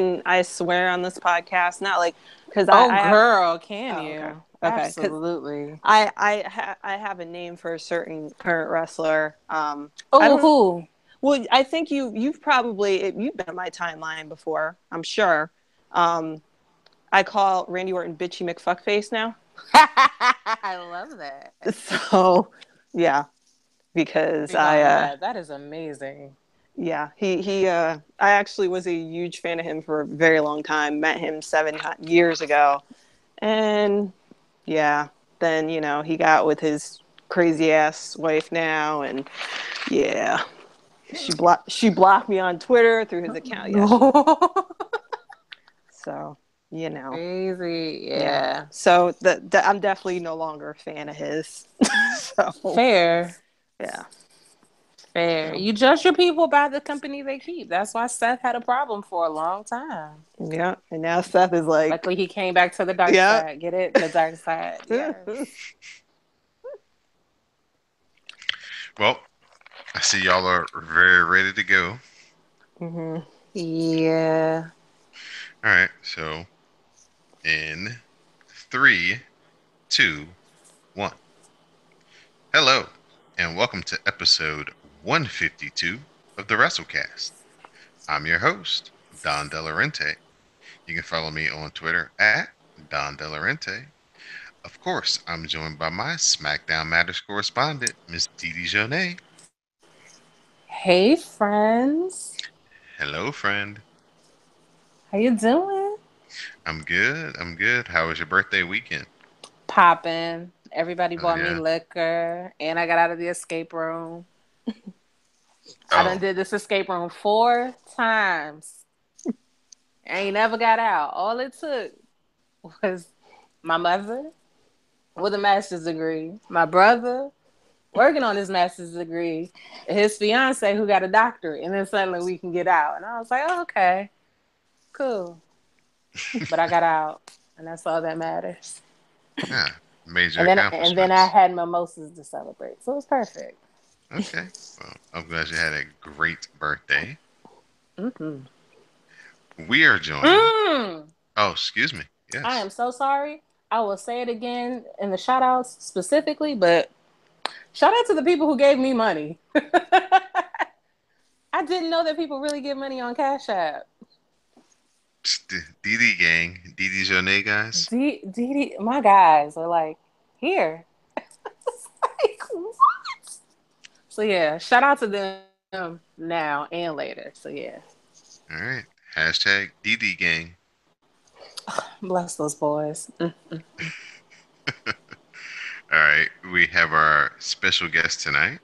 I swear on this podcast? Not like because Oh, I have. girl, can Oh, okay, you? okay. Because Absolutely. I have a name for a certain current wrestler. I Oh, don't. who? Well, I think you've probably you've been on my timeline before. I'm sure. Um, I call Randy Orton Bitchy McFuckface now. I love that. So, yeah, because You're calling him that. That is amazing. yeah, I actually was a huge fan of him for a very long time. Met him 7 years ago, and yeah, then he got with his crazy ass wife now, and yeah, she blocked me on Twitter through his account. Yeah, so you know, Crazy. yeah. Yeah. So I'm definitely no longer a fan of his. So Fair. yeah, Fair. so You judge your people by the company they keep. That's why Seth had a problem for a long time. yeah, and now Seth is like, Luckily, he came back to the dark yeah. side. Get it? The dark side. Yes. Well, I see y'all are very ready to go. hmm Yeah. All right, so in three, two, one. Hello, and welcome to episode 152 of the Wrasslecast. I'm your host, Don Delarente. You can follow me on Twitter at Don Delarente. Of course, I'm joined by my SmackDown Matters correspondent, Miss Dee Jonay. Hey, friends. Hello, friend. How you doing? I'm good. I'm good. How was your birthday weekend? Popping. Everybody Oh bought me yeah. liquor, and I got out of the escape room. I done Oh, did this escape room 4 times. I ain't never got out. All it took was my mother with a master's degree, my brother working on his master's degree, and his fiance who got a doctorate, and then suddenly we can get out. And I was like, oh, okay, cool. But I got out, and that's all that matters. yeah. Major And then I accomplishments. had mimosas to celebrate, so it was perfect. Okay. Well, I'm glad you had a great birthday. Mm-hmm. We are joined. Mm. Oh, excuse me. I Yes. am so sorry. I will say it again in the shout outs specifically, but shout out to the people who gave me money. I didn't know that people really give money on Cash App. DD gang. DD Jonet guys. My guys are like, here. Like, what? So yeah, shout out to them now and later. So yeah, All right. Hashtag DD gang. bless those boys. All right. We have our special guest tonight.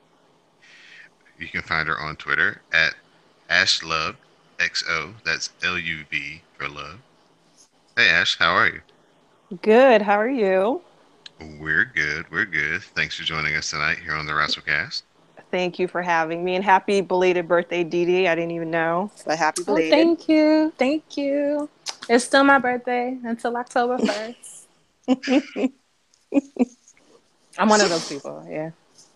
You can find her on Twitter at AshLoveXO. That's LUV for love. Hey, Ash. How are you? Good. How are you? We're good. We're good. Thanks for joining us tonight here on the Wrestlecast. Thank you for having me, and happy belated birthday, Dee Dee. I didn't even know, but happy Oh, belated. thank you, thank you. It's still my birthday until October 1st. I'm one So, of those people. Yeah.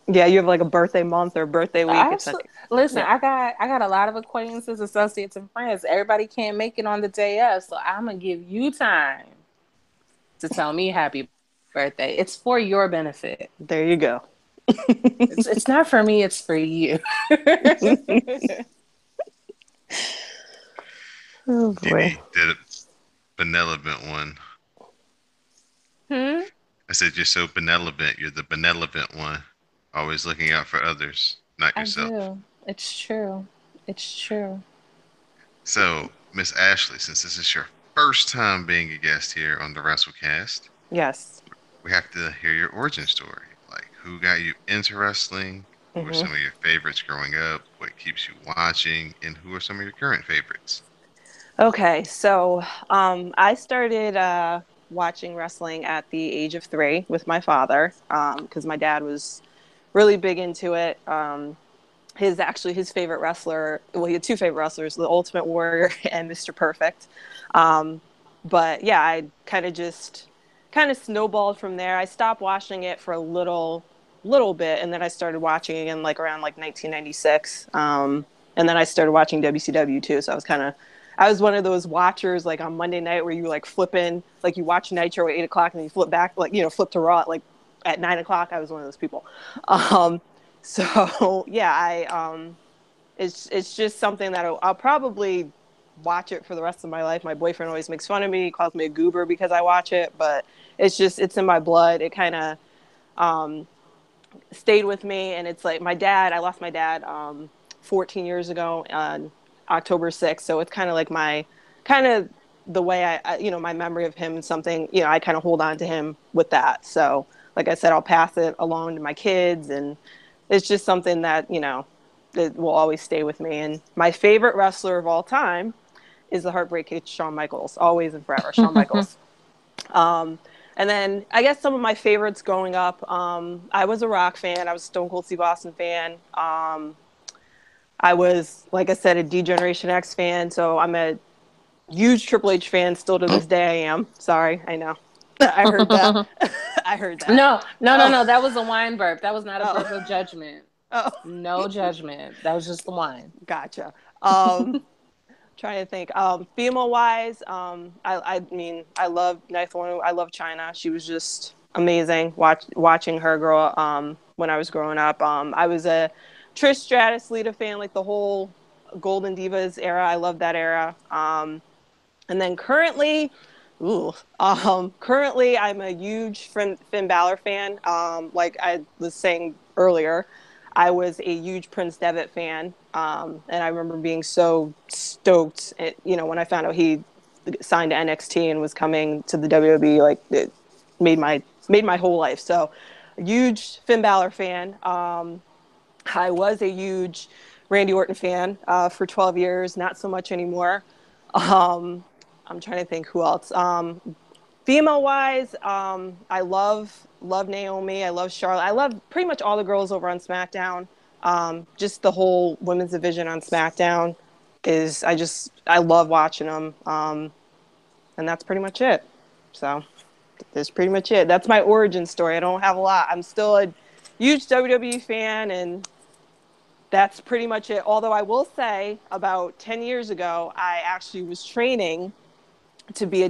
Yeah, you have like a birthday month or birthday week. I It's like, actually listen. yeah. I got a lot of acquaintances, associates, and friends. Everybody can't make it on the day of, so I'm gonna give you time to tell me happy birthday. It's for your benefit. There you go. It's not for me. It's for you. Oh boy. DD did a benevolent one. Hmm? I said, you're so benevolent. You're the benevolent one. Always looking out for others, not I yourself. do. It's true. It's true. So, Miss Ashley, since this is your first time being a guest here on the Wrestlecast, Yes. we have to hear your origin story. Like, who got you into wrestling? Who were hmm some of your favorites growing up? What keeps you watching? And who are some of your current favorites? Okay, so I started watching wrestling at the age of 3 with my father because my dad was really big into it. His favorite wrestler. Well, he had two favorite wrestlers: the Ultimate Warrior and Mr. Perfect. Um, but yeah, I kind of snowballed from there. I stopped watching it for a little bit, and then I started watching again like around like 1996. And then I started watching WCW too. So I was kind of I was one of those watchers like on Monday night where you like flip in, like you watch Nitro at 8 o'clock and then you flip back, like, you know, flip to Raw like at 9 o'clock. I was one of those people. So yeah, it's just something that I'll probably watch it for the rest of my life. My boyfriend always makes fun of me, calls me a goober because I watch it, but it's in my blood. It kind of stayed with me, and it's like I lost my dad 14 years ago on October 6th, so it's kind of like my kind of the way my memory of him and something, I kind of hold on to him with that. So like I said, I'll pass it along to my kids, and it's just something that it will always stay with me. And my favorite wrestler of all time is the Heartbreak Kid, Shawn Michaels, always and forever, Shawn Michaels. And then I guess some of my favorites growing up, I was a Rock fan. I was a Stone Cold Steve Austin fan. I was, like I said, a D-Generation X fan. So I'm a huge Triple H fan still to this day. I am. Sorry, I know. I heard that. I heard that. No. That was a wine burp. That was not a burp of judgment. Oh. No judgment. That was just the wine. Gotcha. Trying to think. Female wise, I mean, I love Knife One. I love China. She was just amazing. Watching her grow when I was growing up. I was a Trish Stratus Lita fan, like the whole Golden Divas era. I love that era. And then currently I'm a huge Finn Balor fan. Like I was saying earlier, I was a huge Prince Devitt fan. And I remember being so stoked, when I found out he signed to NXT and was coming to the WWE. Like it made my whole life. So, a huge Finn Balor fan. I was a huge Randy Orton fan for 12 years. Not so much anymore. I'm trying to think who else. Female wise, I love Naomi. I love Charlotte. I love pretty much all the girls over on SmackDown. Just the whole women's division on SmackDown I love watching them. And that's pretty much it. So that's pretty much it. That's my origin story. I don't have a lot. I'm still a huge WWE fan, and that's pretty much it. Although I will say about 10 years ago, I actually was training to be a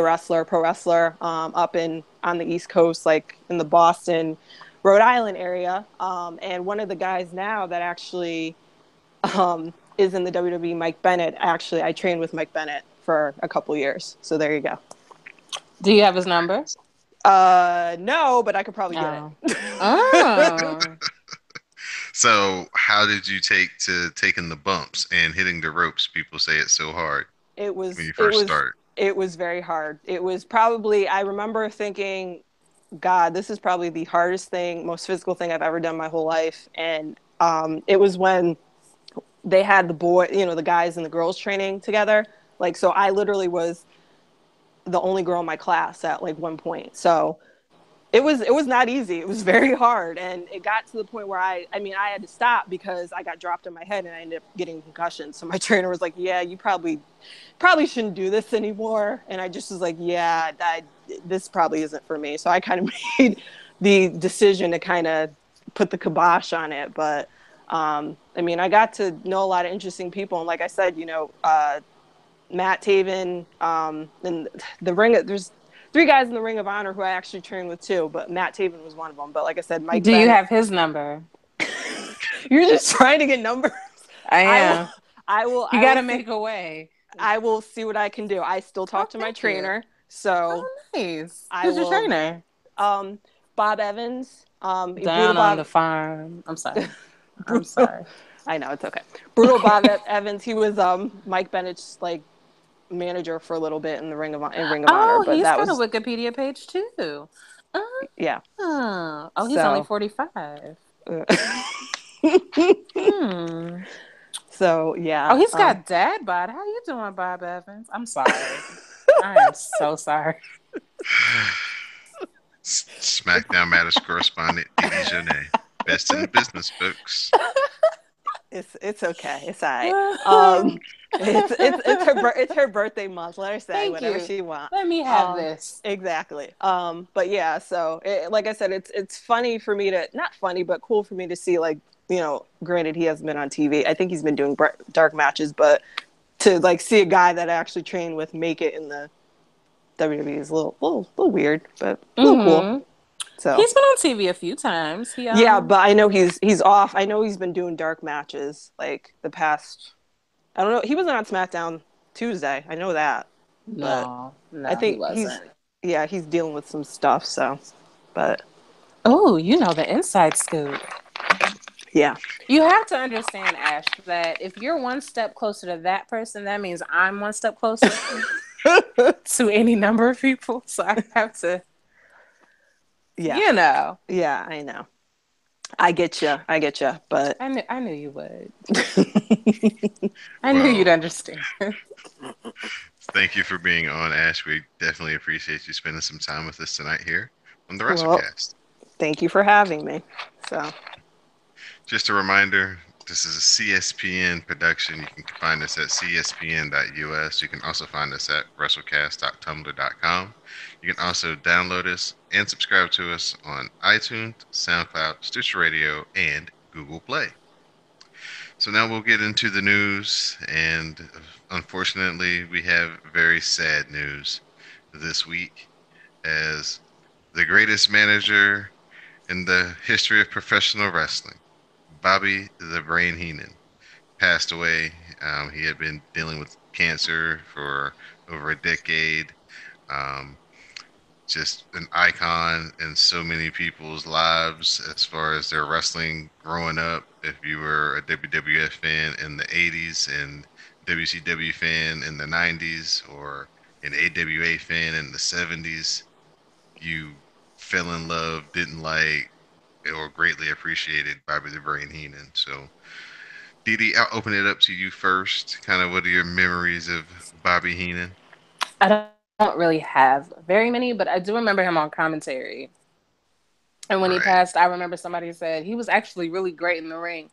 wrestler, pro wrestler, up on the East Coast, like in the Boston, Rhode Island area. And one of the guys now that actually is in the WWE, Mike Bennett. Actually, I trained with Mike Bennett for a couple years. So there you go. Do you have his number? No, but I could probably get it. Oh. So how did you take to taking the bumps and hitting the ropes? People say it's so hard. When you first start. It was very hard. It was probably, I remember thinking, God, this is probably the hardest thing, most physical thing I've ever done my whole life. And it was when they had the guys and the girls training together. Like, so I literally was the only girl in my class at like one point. So it was not easy. It was very hard. And it got to the point where I had to stop because I got dropped on my head and I ended up getting concussion. So my trainer was like, yeah, you probably shouldn't do this anymore. And I just was like, yeah, this probably isn't for me. So I kind of made the decision to kind of put the kibosh on it. But I got to know a lot of interesting people. And like I said, Matt Taven, and the ring, there's 3 guys in the Ring of Honor who I actually trained with too, but Matt Taven was one of them. But like I said, Mike Do Bennett. you have his number? You're just trying to get numbers. I am. I will. You got to make a way. I will see what I can do. I still talk to my trainer. So nice. Who's your trainer? Bob Evans. Down on the farm. I'm sorry. I'm sorry. I know, it's okay. Brutal Bob Evans. He was Mike Bennett's like manager for a little bit in the Ring of Honor. But he's got a Wikipedia page too. Yeah. He's only 45. So yeah. Oh, he's got dad bod. How you doing, Bob Evans? I'm sorry. I am so sorry. SmackDown Matters correspondent, Didi Jonay. Best in the business, folks. It's okay. It's all right. It's her birthday month. Let her say whatever she wants. Let me have this. Exactly. But yeah. So like I said, it's funny for me to, not funny, but cool for me to see, like, granted he hasn't been on TV. I think he's been doing dark matches, but to like see a guy that I actually trained with make it in the WWE is a little weird, but a little cool. Mm-hmm. So He's been on TV a few times. He yeah, but I know he's off. I know he's been doing dark matches like the past. I don't know. He wasn't on SmackDown Tuesday. I know that, but I no, he think he's wasn't. yeah he's dealing with some stuff. So, but Oh, you know the inside scoop. yeah, You have to understand, Ash, that if you're one step closer to that person, that means I'm one step closer to any number of people. So I have to, yeah, you know. yeah. I know. I get you. I get you. But I knew you would. I knew Well, you'd understand. thank you for being on, Ash. We definitely appreciate you spending some time with us tonight here on the well, Wrasslecast. thank you for having me. So Just a reminder, this is a CSPN production. You can find us at cspn.us. You can also find us at wrestlecast.tumblr.com. You can also download us and subscribe to us on iTunes, SoundCloud, Stitcher Radio, and Google Play. So now we'll get into the news, and unfortunately, we have very sad news this week as the greatest manager in the history of professional wrestling, Bobby the Brain Heenan, passed away. He had been dealing with cancer for over a decade. Um, just an icon in so many people's lives as far as their wrestling growing up. If you were a WWF fan in the 80s and WCW fan in the 90s or an AWA fan in the 70s, you fell in love, didn't like, or greatly appreciated Bobby the Brain Heenan. So, Dee Dee, I'll open it up to you first. Kind of what are your memories of Bobby Heenan? I don't really have very many, but I do remember him on commentary. And when he Right. passed, I remember somebody said he was actually really great in the ring.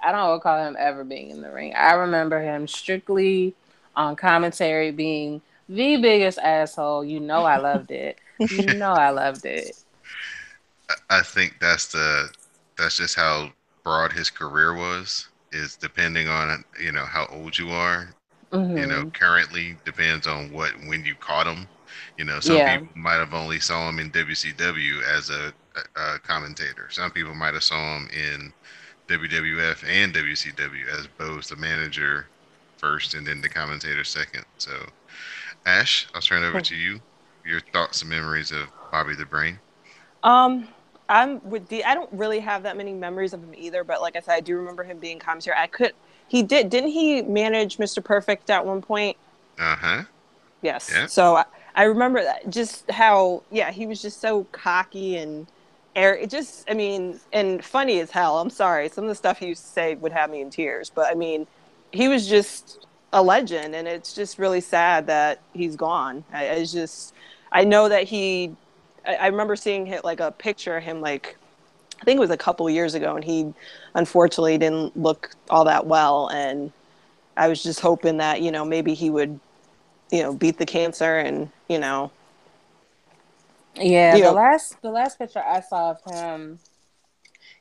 I don't recall him ever being in the ring. I remember him strictly on commentary being the biggest asshole. You know, I loved it. You know, I loved it. I think that's just how broad his career was. Is depending on how old you are. Hmm. Currently depends on what when you caught him. Some Yeah. people might have only saw him in WCW as a commentator. Some people might have saw him in WWF and WCW as both the manager first and then the commentator second. So, Ash, I'll turn it over to you. Your thoughts and memories of Bobby the Brain. um, I'm with the. I don't really have that many memories of him either, but like I said, I do remember him being commentary. I could. He didn't he manage Mr. Perfect at one point? Uh huh. Yes. Yeah. So I remember that just how yeah he was just so cocky and air. It just I mean and funny as hell. I'm sorry, some of the stuff he used to say would have me in tears, but I mean he was just a legend, and it's just really sad that he's gone. It's just I know that he. I remember seeing hit like a picture of him like I think it was a couple years ago, and he unfortunately didn't look all that well, and I was just hoping that maybe he would beat the cancer and Yeah, you know the last picture I saw of him,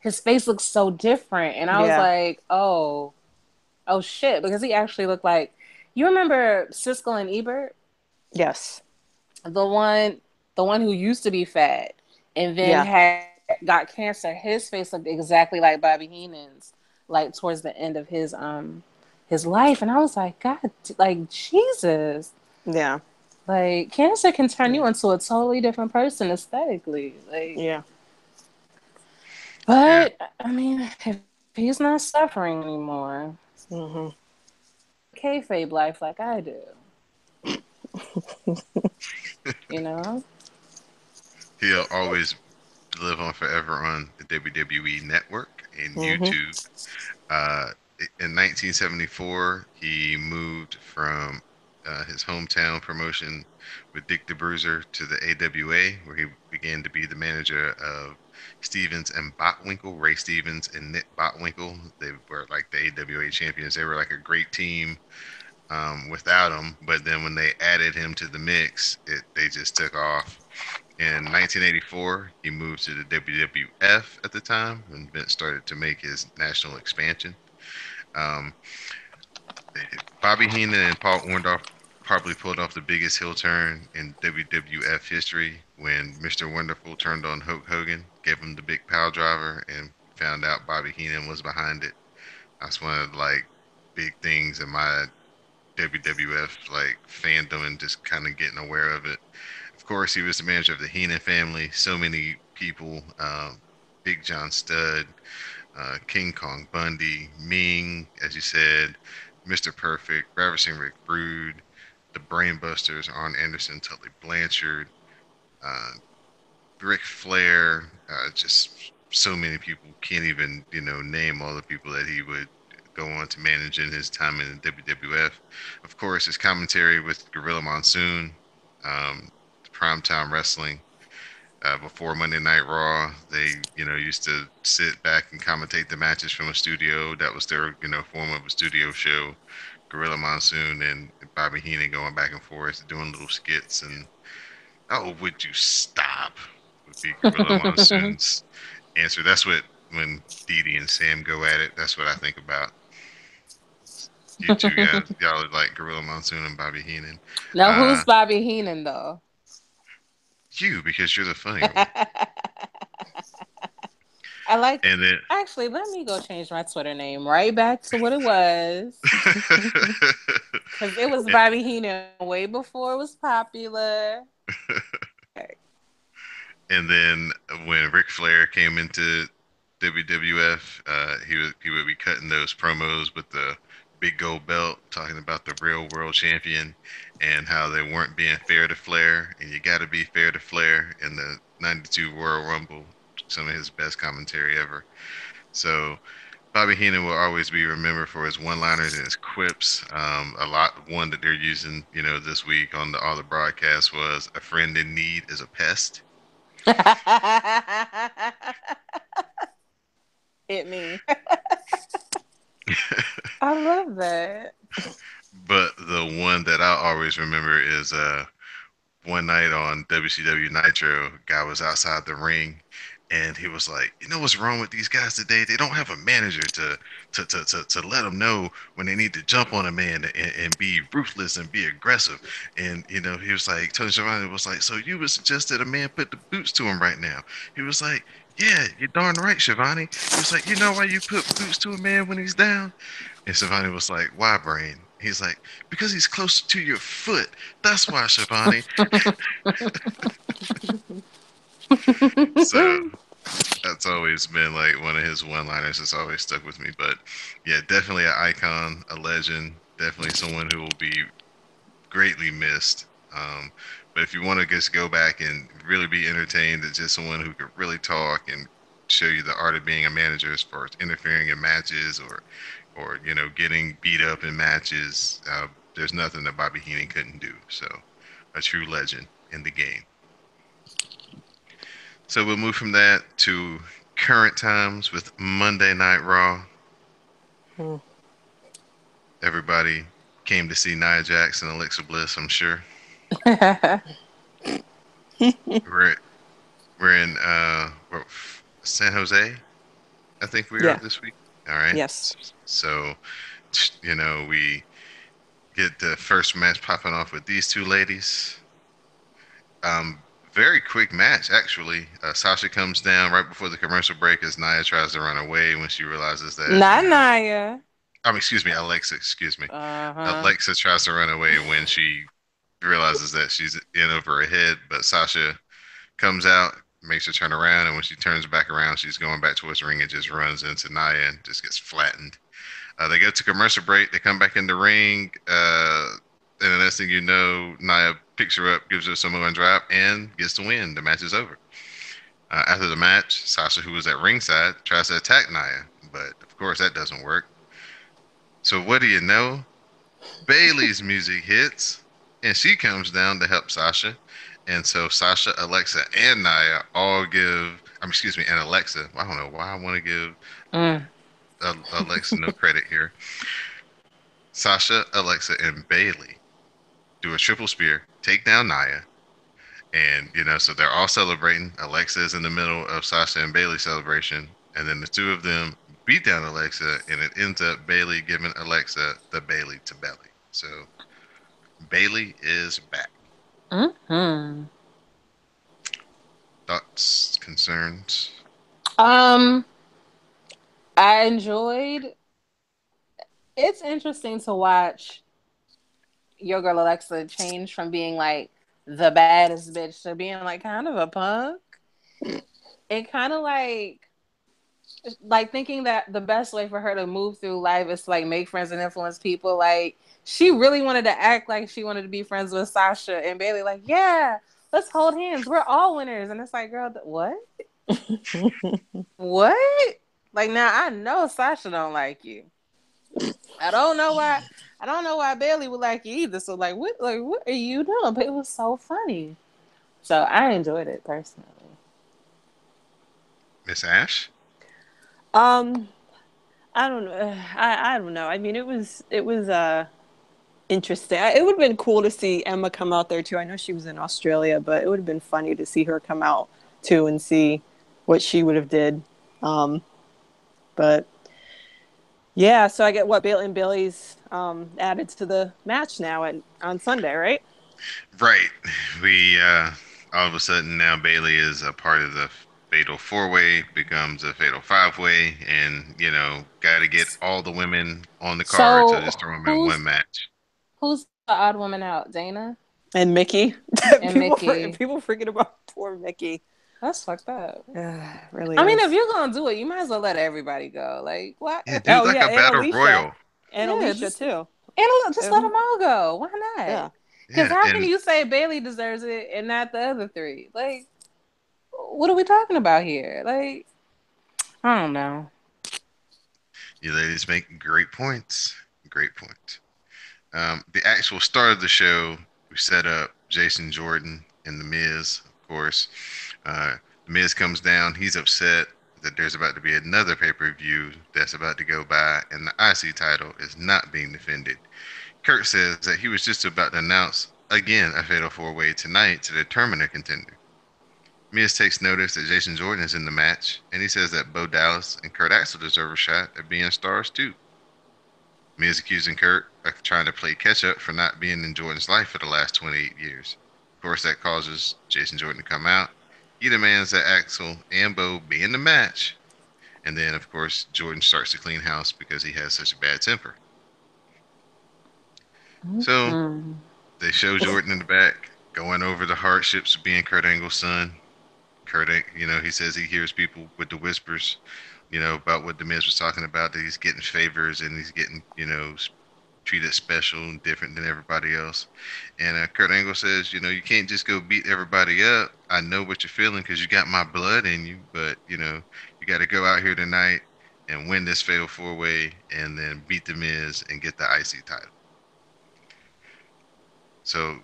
his face looked so different, and I was yeah like, oh shit, because he actually looked like you remember Siskel and Ebert, yes the one the one who used to be fat and then yeah had got cancer. His face looked exactly like Bobby Heenan's, like towards the end of his life, and I was like, God, like Jesus. yeah Like cancer can turn yeah you into a totally different person aesthetically. Like, yeah Yeah. but I mean, if he's not suffering anymore, hmm kayfabe life like I do, you know. He'll always live on forever on the WWE Network and hmm YouTube. Uh, in 1974, he moved from his hometown promotion with Dick the Bruiser to the AWA, where he began to be the manager of Stevens and Botwinkle, Ray Stevens and Nick Botwinkle. They were like the AWA champions. They were like a great team without him, but then when they added him to the mix, they just took off. In 1984, he moved to the WWF at the time when Vince started to make his national expansion. Um, Bobby Heenan and Paul Orndorff probably pulled off the biggest heel turn in WWF history when Mr. Wonderful turned on Hulk Hogan, gave him the big power driver, and found out Bobby Heenan was behind it. That's one of like big things in my WWF like fandom and just kind of getting aware of it. Of course, he was the manager of the Heenan family. So many people, Big John Studd, King Kong Bundy, Ming, as you said, Mr. Perfect, Ravishing Rick Rude, the Brainbusters, Arn Anderson, Tully Blanchard, uh, Ric Flair, just so many people can't even name all the people that he would go on to manage in his time in the WWF. Of course, his commentary with Gorilla Monsoon, um, primetime wrestling. Before Monday Night Raw, they used to sit back and commentate the matches from a studio. That was their form of a studio show. Gorilla Monsoon and Bobby Heenan going back and forth, doing little skits, and oh, would you stop? Would be Gorilla Monsoon's answer. That's what when Dee Dee and Sam go at it. That's what I think about. You two guys, y'all are like Gorilla Monsoon and Bobby Heenan. Now, Uh, who's Bobby Heenan though? you because you're the funnier one. I like. And then Actually, let me go change my Twitter name right back to what it was, because it was Bobby Heenan way before it was popular. and then when Ric Flair came into WWF, he would be cutting those promos with the big gold belt, talking about the real world champion and how they weren't being fair to Flair, and you got to be fair to Flair in the '92 Royal Rumble. Some of his best commentary ever. So Bobby Heenan will always be remembered for his one-liners and his quips. One that they're using, this week on all the broadcasts was "A friend in need is a pest." Hit me. I love that. But the one that I always remember is one night on WCW Nitro, guy was outside the ring and he was like, "You know what's wrong with these guys today? They don't have a manager to let them know when they need to jump on a man and be ruthless and be aggressive." And he was like, Tony Schiavone was like, "So you would suggest that a man put the boots to him right now?" He was like, "Yeah, you're darn right, Schiavone." He was like, "You know why you put boots to a man when he's down?" And Schiavone was like, "Why, Brain?" He's like, "Because he's closer to your foot. That's why, Schiavone." So that's always been like one of his one-liners that's always stuck with me. But yeah, definitely an icon, a legend, definitely someone who will be greatly missed. But if you want to just go back and really be entertained, it's just someone who could really talk and show you the art of being a manager as far as interfering in matches or getting beat up in matches. There's nothing that Bobby Heenan couldn't do. So a true legend in the game. So we'll move from that to current times with Monday Night Raw. Hmm. Everybody came to see Nia Jax and Alexa Bliss, I'm sure. We're we're in San Jose, I think we are Yeah. this week. All right. Yes. So, we get the first match popping off with these two ladies. Very quick match, actually. Sasha comes down right before the commercial break as Nia tries to run away when she realizes that, Not Naya. excuse me, Alexa, excuse me. Uh huh. Alexa tries to run away when she realizes that she's in over her head, but Sasha comes out, makes her turn around, and when she turns back around, she's going back towards the ring and just runs into Nia and just gets flattened. They go to commercial break. They come back in the ring. And the next thing you know, Nia picks her up, gives her some Samoan drop, and gets the win. The match is over. After the match, Sasha, who was at ringside, tries to attack Nia, but of course that doesn't work. So what do you know? Bailey's music hits, and she comes down to help Sasha. And so Sasha, Alexa, and Nia all give. Excuse me, and Alexa. I don't know why I want to give Mm. Alexa no credit here. Sasha, Alexa, and Bailey do a triple spear, take down Nia, and so they're all celebrating. Alexa is in the middle of Sasha and Bailey's celebration, and then the two of them beat down Alexa, and it ends up Bailey giving Alexa the Bailey to belly. So Bailey is back. Mm-hmm. Thoughts, concerns? Um, I enjoyed. It's interesting to watch your girl Alexa change from being like the baddest bitch to being like kind of a punk. It kind of like thinking that the best way for her to move through life is to like make friends and influence people. Like she really wanted to act like she wanted to be friends with Sasha and Bailey. Like, yeah, let's hold hands. We're all winners. And it's like, girl, what? What? Like now I know Sasha don't like you. I don't know why. I don't know why Bailey would like you either. So like, what are you doing? But it was so funny. So I enjoyed it personally. Miss Ash? um, I don't know. I don't know. I mean, it was interesting. It would have been cool to see Emma come out there too. I know she was in Australia, but it would have been funny to see her come out too and see what she would have did. Um, but yeah, so I get what Bailey and Billy's added to the match now on Sunday, right? Right. We all of a sudden now Bailey is a part of the Fatal Four Way, becomes a Fatal Five Way, and got to get all the women on the card, so So just throw them in one who's match. who's the odd woman out? Dana And Mickey, and Mickey. people freaking about poor Mickey. That's fucked up. Really I mean, if is. you're gonna do it, you might as well let everybody go. Like what? Yeah, do Oh like yeah, a battle royal. And Yeah, Alicia just too. just let Uh-huh. them all go. Why not? Yeah. Because Yeah, how can and you say Bailey deserves it and not the other three? Like, what are we talking about here? Like, I don't know. you ladies make great points. Great point. The actual start of the show, we set up Jason Jordan and The Miz, of course. The Miz comes down. He's upset that there's about to be another pay per view that's about to go by, and the IC title is not being defended. Kurt says that he was just about to announce again a fatal four way tonight to determine a contender. Miz takes notice that Jason Jordan is in the match, and he says that Bo Dallas and Kurt Axel deserve a shot at being stars too. Miz accusing Kurt of trying to play catch up for not being in Jordan's life for the last 28 years. Of course, that causes Jason Jordan to come out. He demands that Axel and Bo be in the match. And then, of course, Jordan starts to clean house because he has such a bad temper. So Mm-hmm. they show Jordan in the back going over the hardships of being Kurt Angle's son. Kurt, he says he hears people with the whispers, about what the Miz was talking about, that he's getting favors and he's getting, treated special and different than everybody else. And Kurt Angle says, you can't just go beat everybody up. I know what you're feeling because you got my blood in you, but you got to go out here tonight and win this fatal four way, and then beat the Miz and get the IC title. So,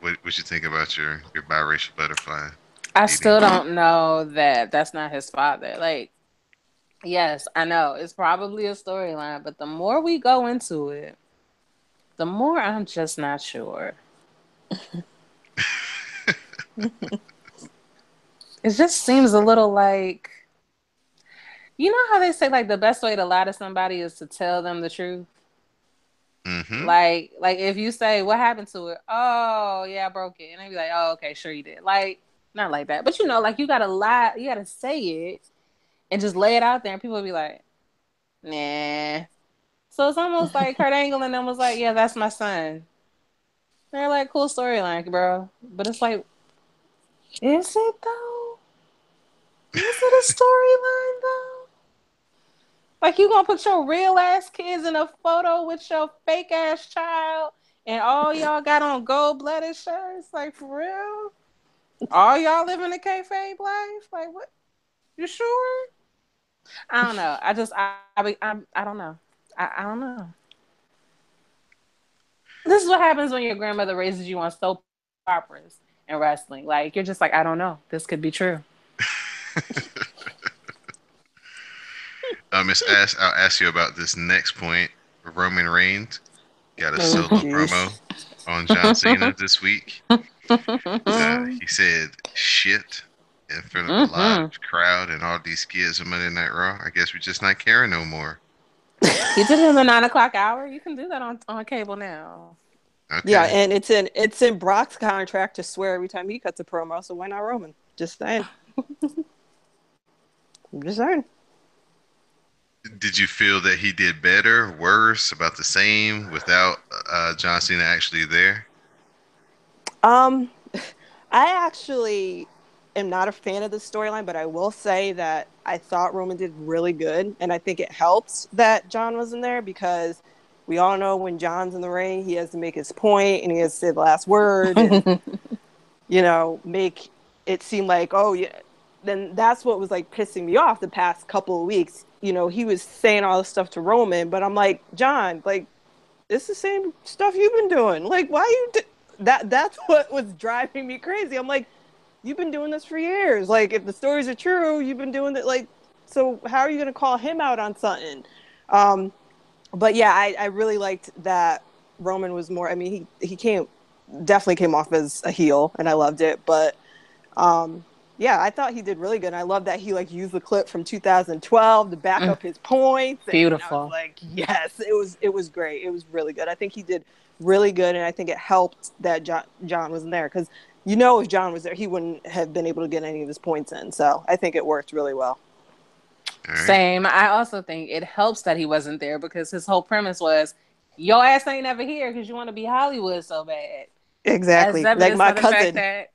what you think about your biracial butterfly, I Edie? still don't know that that's not his father. Like, yes, I know it's probably a storyline, but the more we go into it, the more I'm just not sure. It just seems a little like, you know how they say like the best way to lie to somebody is to tell them the truth. Mm-hmm. Like if you say what happened to it, oh yeah, I broke it, and they be like, oh okay, sure you did. Like not like that, but like you gotta lie, you gotta say it and just lay it out there, and people be like, nah. So it's almost like Kurt Angle and them was like, yeah, that's my son. They're like, cool storyline, bro. But it's like, is it though? Is it a storyline though? Like you gonna put your real ass kids in a photo with your fake ass child, and all y'all got on gold blooded shirts? Like for real? All y'all living a kayfabe life? Like what? You sure? I don't know. I don't know. I don't know. This is what happens when your grandmother raises you on soap operas and wrestling. Like you're just like, I don't know. This could be true. Miss Ash, I'll ask you about this next point. Roman Reigns got a Oh solo jeez. promo on John Cena this week. He said, "Shit, in front of a live Mm-hmm. crowd and all these kids on Monday Night Raw. I guess we're just not caring no more. He did it in the 9 o'clock hour. You can do that on cable now. Yeah, Okay. and it's in Brock's contract to swear every time he cuts a promo. So why not Roman? Just saying. I'm just saying. Did you feel that he did better, worse, about the same without John Cena actually there? Um, I actually am not a fan of the storyline, but I will say that I thought Roman did really good, and I think it helps that John was in there because we all know when John's in the ring, he has to make his point and he has to say the last word and make it seem like, oh yeah. Then that's what was like pissing me off the past couple of weeks. He was saying all this stuff to Roman, but I'm like, John, like it's the same stuff you've been doing. Like, why that's what was driving me crazy. I'm like, you've been doing this for years. Like, if the stories are true, you've been doing it. Like, so how are you going to call him out on something? But yeah, I really liked that Roman was more. I mean, he definitely came off as a heel, and I loved it. But yeah, I thought he did really good. And I love that he like used the clip from 2012 to back up his points, and I was Beautiful. like, yes, it was great. It was really good. I think he did really good, and I think it helped that John wasn't there because if John was there, he wouldn't have been able to get any of his points in. So I think it worked really well. All right. Same. I also think it helps that he wasn't there because his whole premise was, your ass ain't never here because you want to be Hollywood so bad. As Exactly, like evidenced my by the fact cousin. that,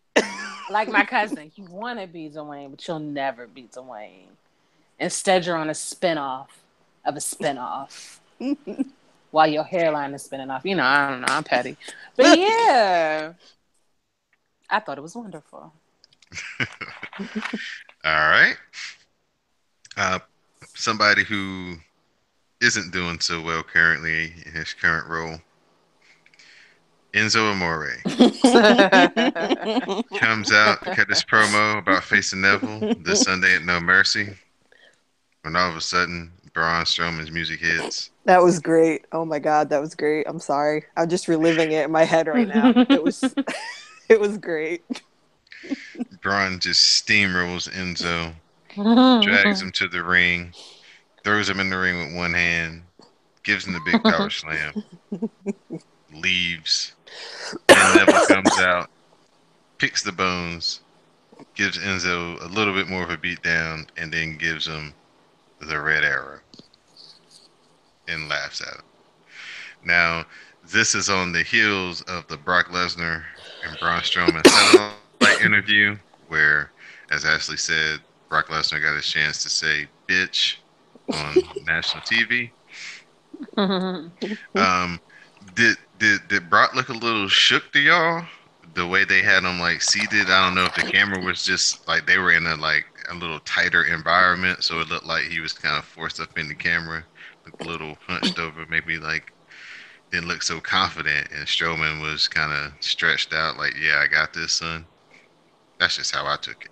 like my cousin, you want to be Dwayne, but you'll never be Dwayne. Instead, you're on a spinoff of a spinoff while your hairline is spinning off. I don't know. I'm petty. But yeah, I thought it was wonderful. All right. Uh, somebody who isn't doing so well currently in his current role, Enzo Amore, comes out to cut this promo about facing Neville this Sunday at No Mercy, when all of a sudden Braun Strowman's music hits. That was great. Oh my god, that was great. I'm sorry. I'm just reliving it in my head right now. It was it was great. Braun just steamrolls Enzo, drags him to the ring, throws him in the ring with one hand, gives him the big power slam, leaves. Then Neville comes out, picks the bones, gives Enzo a little bit more of a beatdown, and then gives him the red arrow and laughs at him. Now, this is on the heels of the Brock Lesnar and Braun Strowman satellite interview, where, as Ashley said, Brock Lesnar got his chance to say bitch on national TV. Um, did Brock look a little shook to y'all? The way they had him like seated, I don't know if the camera was just like they were in a little tighter environment, so it looked like he was kind of forced up in the camera, looked a little hunched over, maybe like didn't look so confident, and Strowman was kind of stretched out, like, "Yeah, I got this, son." That's just how I took it.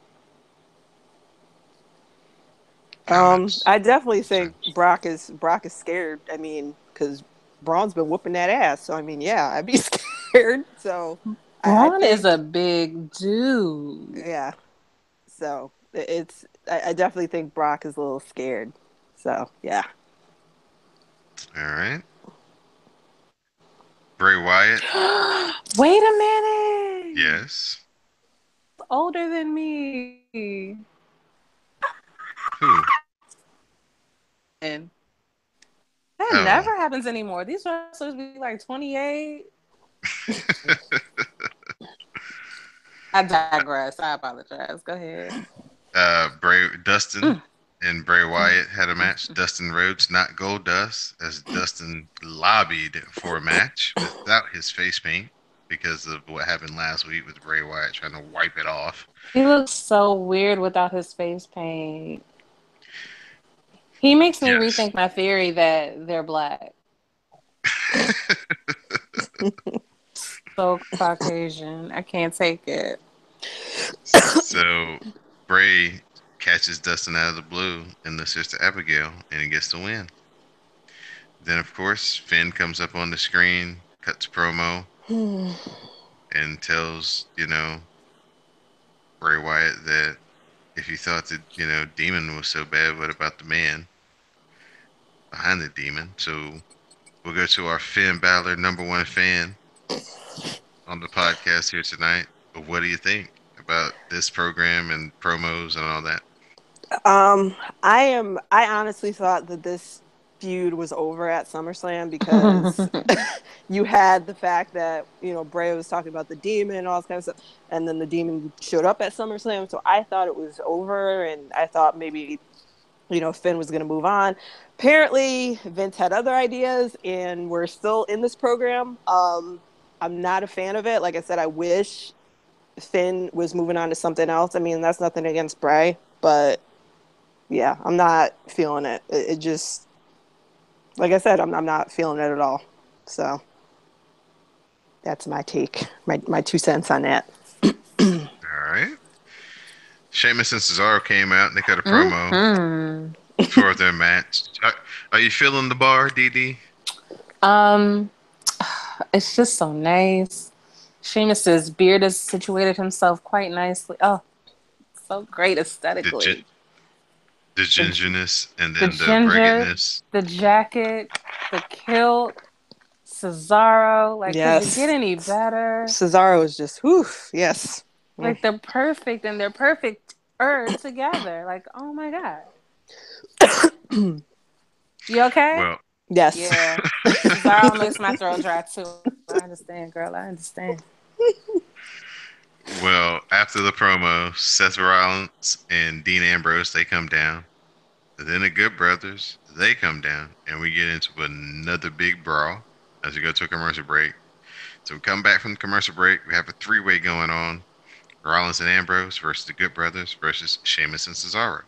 I don't know. I definitely So, think Brock is scared. I mean, because Braun's been whooping that ass. So I mean, yeah, I'd be scared. So I Braun is think, a big dude. yeah. So I definitely think Brock is a little scared. So yeah. all right, Bray Wyatt, Wait a minute. yes. Older than me. Who? And that Oh, never happens anymore. These wrestlers be like 28. I digress. I apologize. Go ahead. Bray Dustin Mm. and Bray Wyatt had a match. Dustin Rhodes, not Goldust, as Dustin lobbied for a match without his face paint because of what happened last week with Bray Wyatt trying to wipe it off. He looks so weird without his face paint. He makes me Yes. rethink my theory that they're black. So Caucasian. I can't take it. So Bray catches Dustin out of the blue and the sister Abigail, and he gets the win. Then, of course, Finn comes up on the screen, cuts promo, and tells, Bray Wyatt that if you thought that, Demon was so bad, what about the man behind the demon? So we'll go to our Finn Balor #1 fan on the podcast here tonight. What do you think about this program and promos and all that? Um, I honestly thought that this feud was over at SummerSlam because you had the fact that Bray was talking about the demon and all this kind of stuff, and then the demon showed up at SummerSlam. So I thought it was over, and I thought maybe Finn was going to move on. Apparently, Vince had other ideas, and we're still in this program. I'm not a fan of it. Like I said, I wish Finn was moving on to something else. I mean, that's nothing against Bray, but yeah, I'm not feeling it. It just, like I said, I'm not feeling it at all. So that's my take, my 2 cents on that. All right. Sheamus and Cesaro came out and they cut a promo Mhm. for their match. Are you feeling the bar, DD? Um, it's just so nice. Sheamus's beard has situated himself quite nicely. Oh, so great The gi- aesthetically. the The gingerness and the then the ginger, ruggedness. the jacket, the kilt, Cesaro. Like, could you get Yes, any better? Cesaro is just, whew, yes. Mm. Like, they're perfect and they're perfect together. Like, oh my god. You okay? Well, Yes. Yeah. Cesaro makes my throat dry too. I understand, girl. I understand. well, after the promo, Seth Rollins and Dean Ambrose they come down. Then the Good Brothers they come down, and we get into another big brawl as we go to a commercial break. So we come back from the commercial break. We have a three-way going on: Rollins and Ambrose versus the Good Brothers versus Sheamus and Cesaro.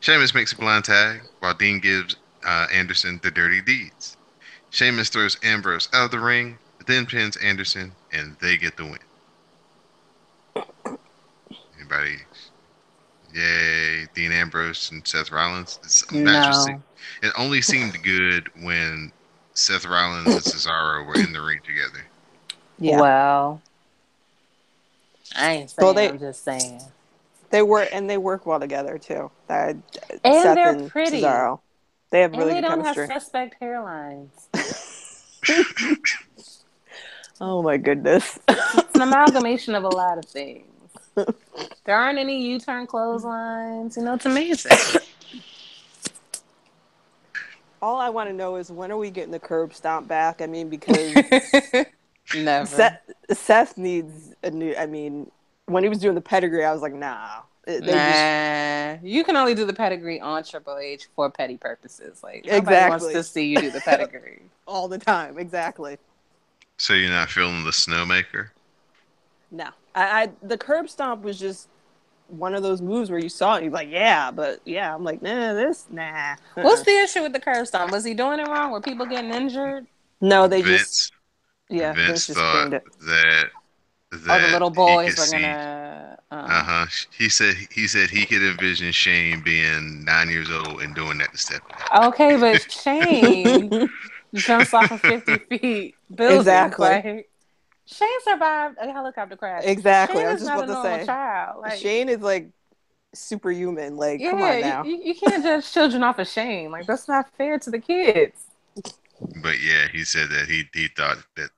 Sheamus makes a blind tag while Dean gives Anderson the dirty deeds. Sheamus throws Ambrose out of the ring, then pins Anderson, and they get the win. Anybody? Yay! Dean Ambrose and Seth Rollins. This match was. No. It only seemed good when Seth Rollins and Cesaro were in the ring together. Yeah. Well, I ain't Well, saying. I'm just saying. they work well together too. And Seth they're and pretty. Cesaro, they have And really they good don't have chemistry. suspect hairlines. Oh my goodness. It's an amalgamation of a lot of things. There aren't any U-turn clotheslines. It's amazing. All I want to know is when are we getting the curb stomp back? I mean, because Never. Seth, Seth needs a new. I mean, when he was doing the pedigree, I was like, nah. They just Nah. You can only do the pedigree on Triple H for petty purposes. Like, nobody wants to exactly see you do the pedigree. all the time. Exactly. So you're not feeling the Snowmaker? No, I the curb stomp was just one of those moves where you saw it, you're like, yeah, but yeah, I'm like, nah, this, nah. What's the issue with the curb stomp? Was he doing it wrong? Were people getting injured? No, they just, Vince yeah, Vince Vince just thought pinned it. that Oh, the that little he could boys were see. gonna. He said he could envision Shane being 9 years old and doing that to Stephanie. Okay, but Shane jumps off of 50 feet buildings. Exactly. Like, Shane survived a helicopter crash. Exactly. Shane I was is just not a about to normal say, child. Like, Shane is like superhuman. Like, come yeah, on you, now. you you can't judge children off of Shane. Like, that's not fair to the kids. But yeah, he said that he thought that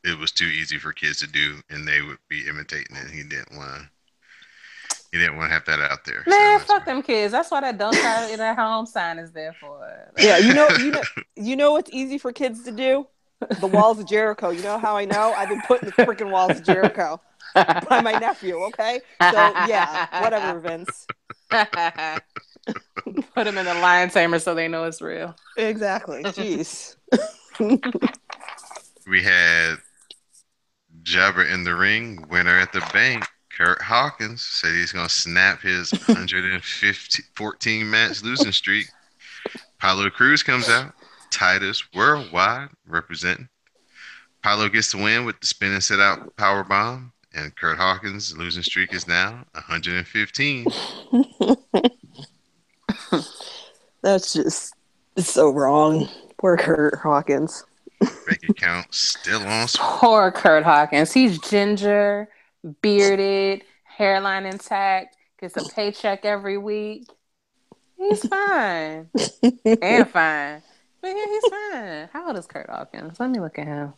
it was too easy for kids to do, and they would be imitating it. He didn't want to have that out there. So Man, that's fuck why. them kids. That's why that "Don't Try It at Home" sign is there for. Yeah, Like, you know what's easy for kids to do? The walls of Jericho. You know how I know? I've been putting the freaking walls of Jericho by my nephew. Okay, so yeah, whatever, Vince. Put them in the lion tamer so they know it's real. Exactly. Jeez. We had Jabber in the ring, winner at the bank. Kurt Hawkins said he's going to snap his 114 match losing streak. Apollo Cruz comes out. Titus Worldwide representing. Apollo gets the win with the spin and sit out power bomb. And Kurt Hawkins' losing streak is now 115. That's just so wrong. Poor Kurt Hawkins. Bank account still on swell. Poor Kurt Hawkins. He's ginger, bearded, hairline intact, gets a paycheck every week. He's fine. And fine. But yeah, he's fine. How old is Kurt Hawkins? Let me look at him.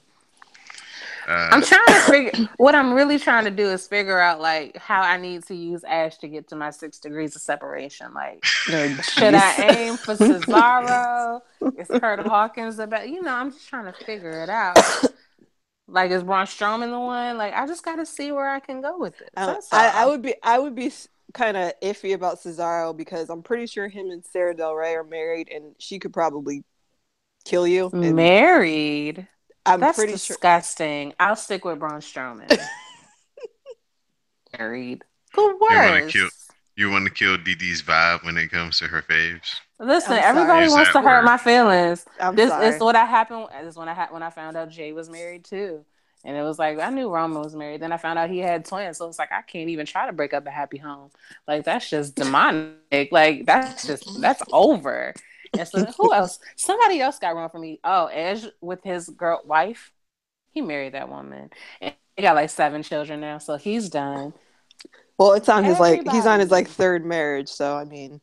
I'm Uh, trying to figure what I'm really trying to do is figure out like how I need to use Ash to get to my 6 degrees of separation. Like, Oh, should I jeez. aim for Cesaro? Is Kurt Hawkins about I'm just trying to figure it out. Like, is Braun Strowman the one? Like, I just gotta see where I can go with this. That's I all. would be kind of iffy about Cesaro because I'm pretty sure him and Sarah Del Rey are married, and she could probably kill you. And Married? I'm That's pretty sure. disgusting. I'll stick with Braun Strowman. Married. The you want to kill worst. you want to kill DD's vibe when it comes to her faves. Listen, I'm everybody sorry. Use wants that to hurt word. my feelings. I'm This is sorry. what I happened. This is when I found out Jay was married too, and it was like I knew Roman was married. Then I found out he had twins, so it's like I can't even try to break up a happy home. Like that's just demonic. Like that's over. And so who else? Somebody else got wrong for me. Oh, Edge with his girl wife. He married that woman, and he got like 7 children now, so he's done. Well, it's on his he's on his Everybody. third marriage, so I mean,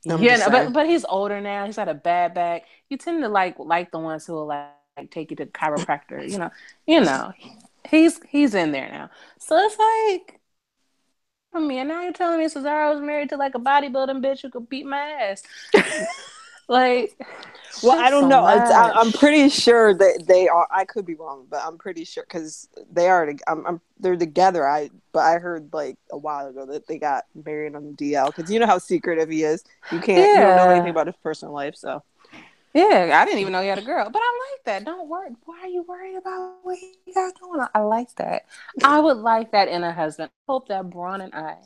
I'm just saying. but he's older now. He's got a bad back. You tend to like the ones who will like take you to chiropractor. You know, he's in there now. So it's like for me, and now you're telling me Cesaro was married to like a bodybuilding bitch who could beat my ass. Like, it's Well, I just don't so know. I'm much. pretty sure that they are. I could be wrong, but I'm pretty sure because they are. They're together. But I heard like a while ago that they got married on the DL because you know how secretive he is. You don't know anything Yeah. about his personal life. So Yeah, I didn't even know he had a girl, but I like that. Don't worry. Why are you worried about what he got going on? I like that. I would like that in a husband. I hope that Braun and I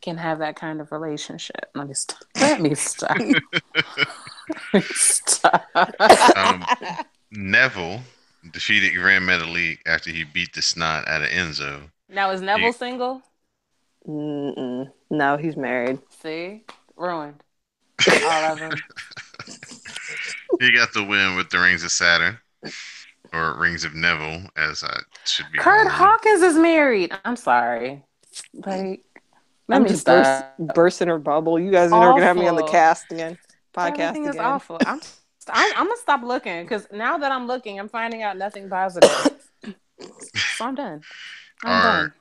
can have that kind of relationship. Let me stop. Let me stop. Stop. Um, Neville defeated Grand Metalik after he beat the snot out of Enzo. Now is He Neville single? no, he's married. See, ruined all of them. he got the win with the Rings of Saturn, or Rings of Neville, as I should be Kurt calling them. Hawkins is married. I'm sorry. Like, let I'm me just stop. bursting her bubble. You guys are never gonna have me on the Awful. podcast Everything is again. awful. I'm gonna stop looking because now that I'm looking, I'm finding out nothing positive. So I'm done. I'm Our done.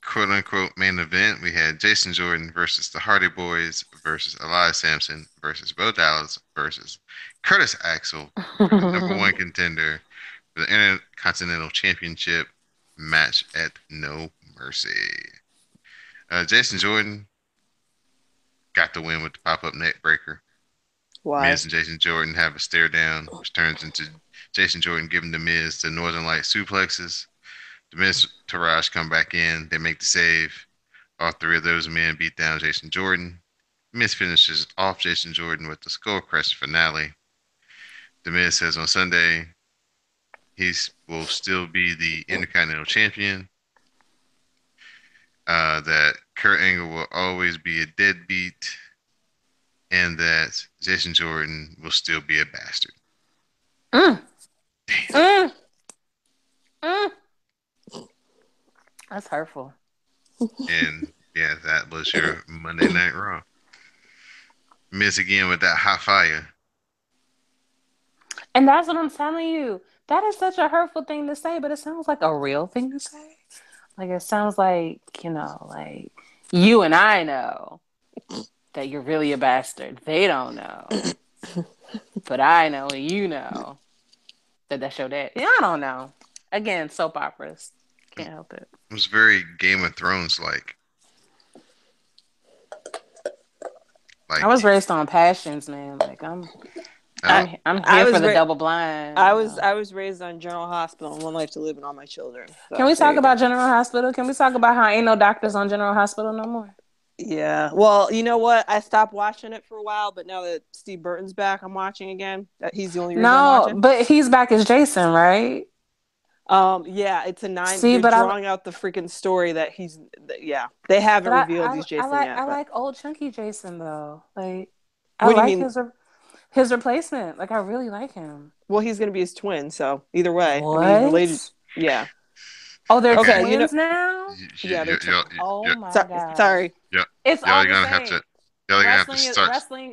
quote unquote main event, we had Jason Jordan versus the Hardy Boys versus Elias Sampson versus Bo Dallas versus Curtis Axel for the number one contender for the Intercontinental Championship match at No Mercy. Jason Jordan got the win with the pop up neck breaker. Why? Miz and Jason Jordan have a stare down, which turns into Jason Jordan giving the Miz the Northern Light suplexes. The Miz Taraj come back in. They make the save. All three of those men beat down Jason Jordan. Miz finishes off Jason Jordan with the Skull Crest finale. The Miz says on Sunday he will still be the Intercontinental Champion. That Kurt Angle will always be a deadbeat, and that Jason Jordan will still be a bastard. Mm, Damn. mm, mm. That's hurtful. And yeah, that was your Monday Night Raw. Miz again with that hot fire. And that's what I'm telling you. That is such a hurtful thing to say, but it sounds like a real thing to say. Like it sounds like, like you and I know that you're really a bastard. They don't know. But I know and you know that that's your dad. Yeah, I don't know. Again, soap operas. Can't help it. It was very Game of Thrones like. I Like was raised on passions, man. Like I'm uh, I'm I here for was the ra- double blind, I was raised on General Hospital and One Life to Live and all my children. Can So we there talk you go. about General Hospital? Can we talk about how ain't no doctors on General Hospital no more? Yeah. Well, you know what? I stopped watching it for a while, but now that Steve Burton's back, I'm watching again. He's the only reason I'm No, watching. but he's back as Jason, right? Yeah, it's a 9. See, They're but I drawing out the freaking story that he's. Yeah, they haven't but revealed he's Jason I yet. But like old chunky Jason though. Like I what do you like mean? his replacement. Like I really like him. Well, he's gonna be his twin, so either way, I mean, he's related. What? Yeah. Oh, they're Okay. Okay, twins now? yeah, they're two. Oh my Y'all, gosh. Sorry. y'all, It's y'all all are the gonna have to. same. Y'all are gonna have to start.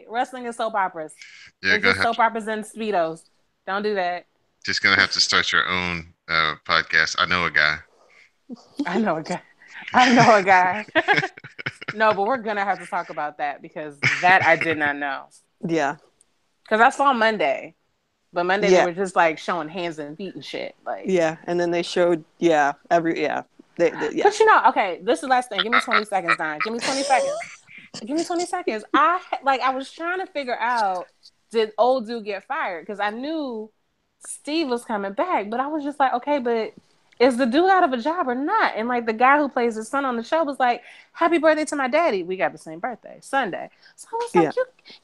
Wrestling is soap operas. You're It's gonna just have soap to. operas and speedos. Don't do that. Just gonna have to start your own podcast. I know a guy. I know a guy. I know a guy. No, but we're gonna have to talk about that because that I did not know. Yeah. Because I saw Monday, but Monday they Yeah. were just like showing hands and feet and shit. Like, Yeah. And then they showed, yeah, yeah. but okay, this is the last thing. Give me 20 seconds, Don. Give me 20 seconds. Give me 20 seconds. I was trying to figure out, did old dude get fired? Because I knew Steve was coming back, but I was just like, okay, but is the dude out of a job or not? And like the guy who plays his son on the show was like, happy birthday to my daddy. We got the same birthday, Sunday. So I was Yeah. like,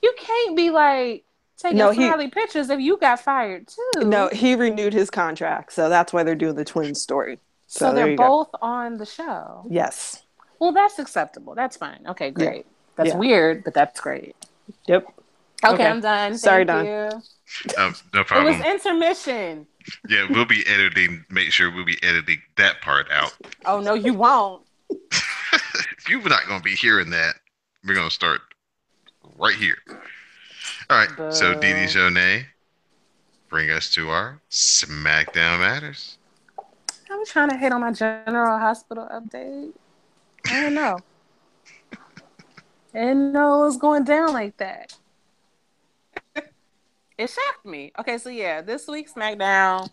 you can't be like taking No, smiley pictures if you got fired no, too. he renewed his contract. So that's why they're doing the twins story. So So they're there you go. both on the show. Yes. Well, that's acceptable. That's fine. Okay, Yeah. great. That's Yeah. weird, but that's great. Yep. Okay, Okay. I'm done. Sorry, Thank Don. you. No It was problem. intermission. Yeah, we'll be editing. Make sure we'll be editing that part out. Oh no, you won't. You're not gonna be hearing that. We're gonna start right here. All right. So Didi Boo. Jonay, bring us to our SmackDown matters. I was trying to hit on my General Hospital update. I didn't know. I didn't know it was going down like that. It shocked me. Okay, so yeah, this week's SmackDown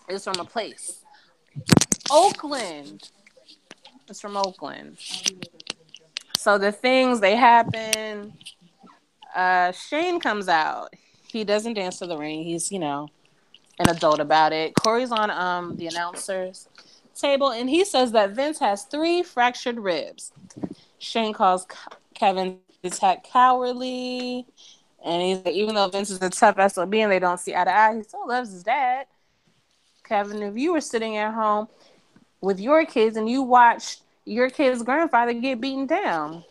is from a place. Oakland. It's from Oakland. So the things they happen. Shane comes out. He doesn't dance to the ring. He's, an adult about it. Corey's on the announcers table, and he says that Vince has 3 fractured ribs. Shane calls Kevin's attack cowardly, and he's like, even though Vince is a tough SOB and they don't see eye to eye, he still loves his dad. Kevin, if you were sitting at home with your kids and you watched your kid's grandfather get beaten down,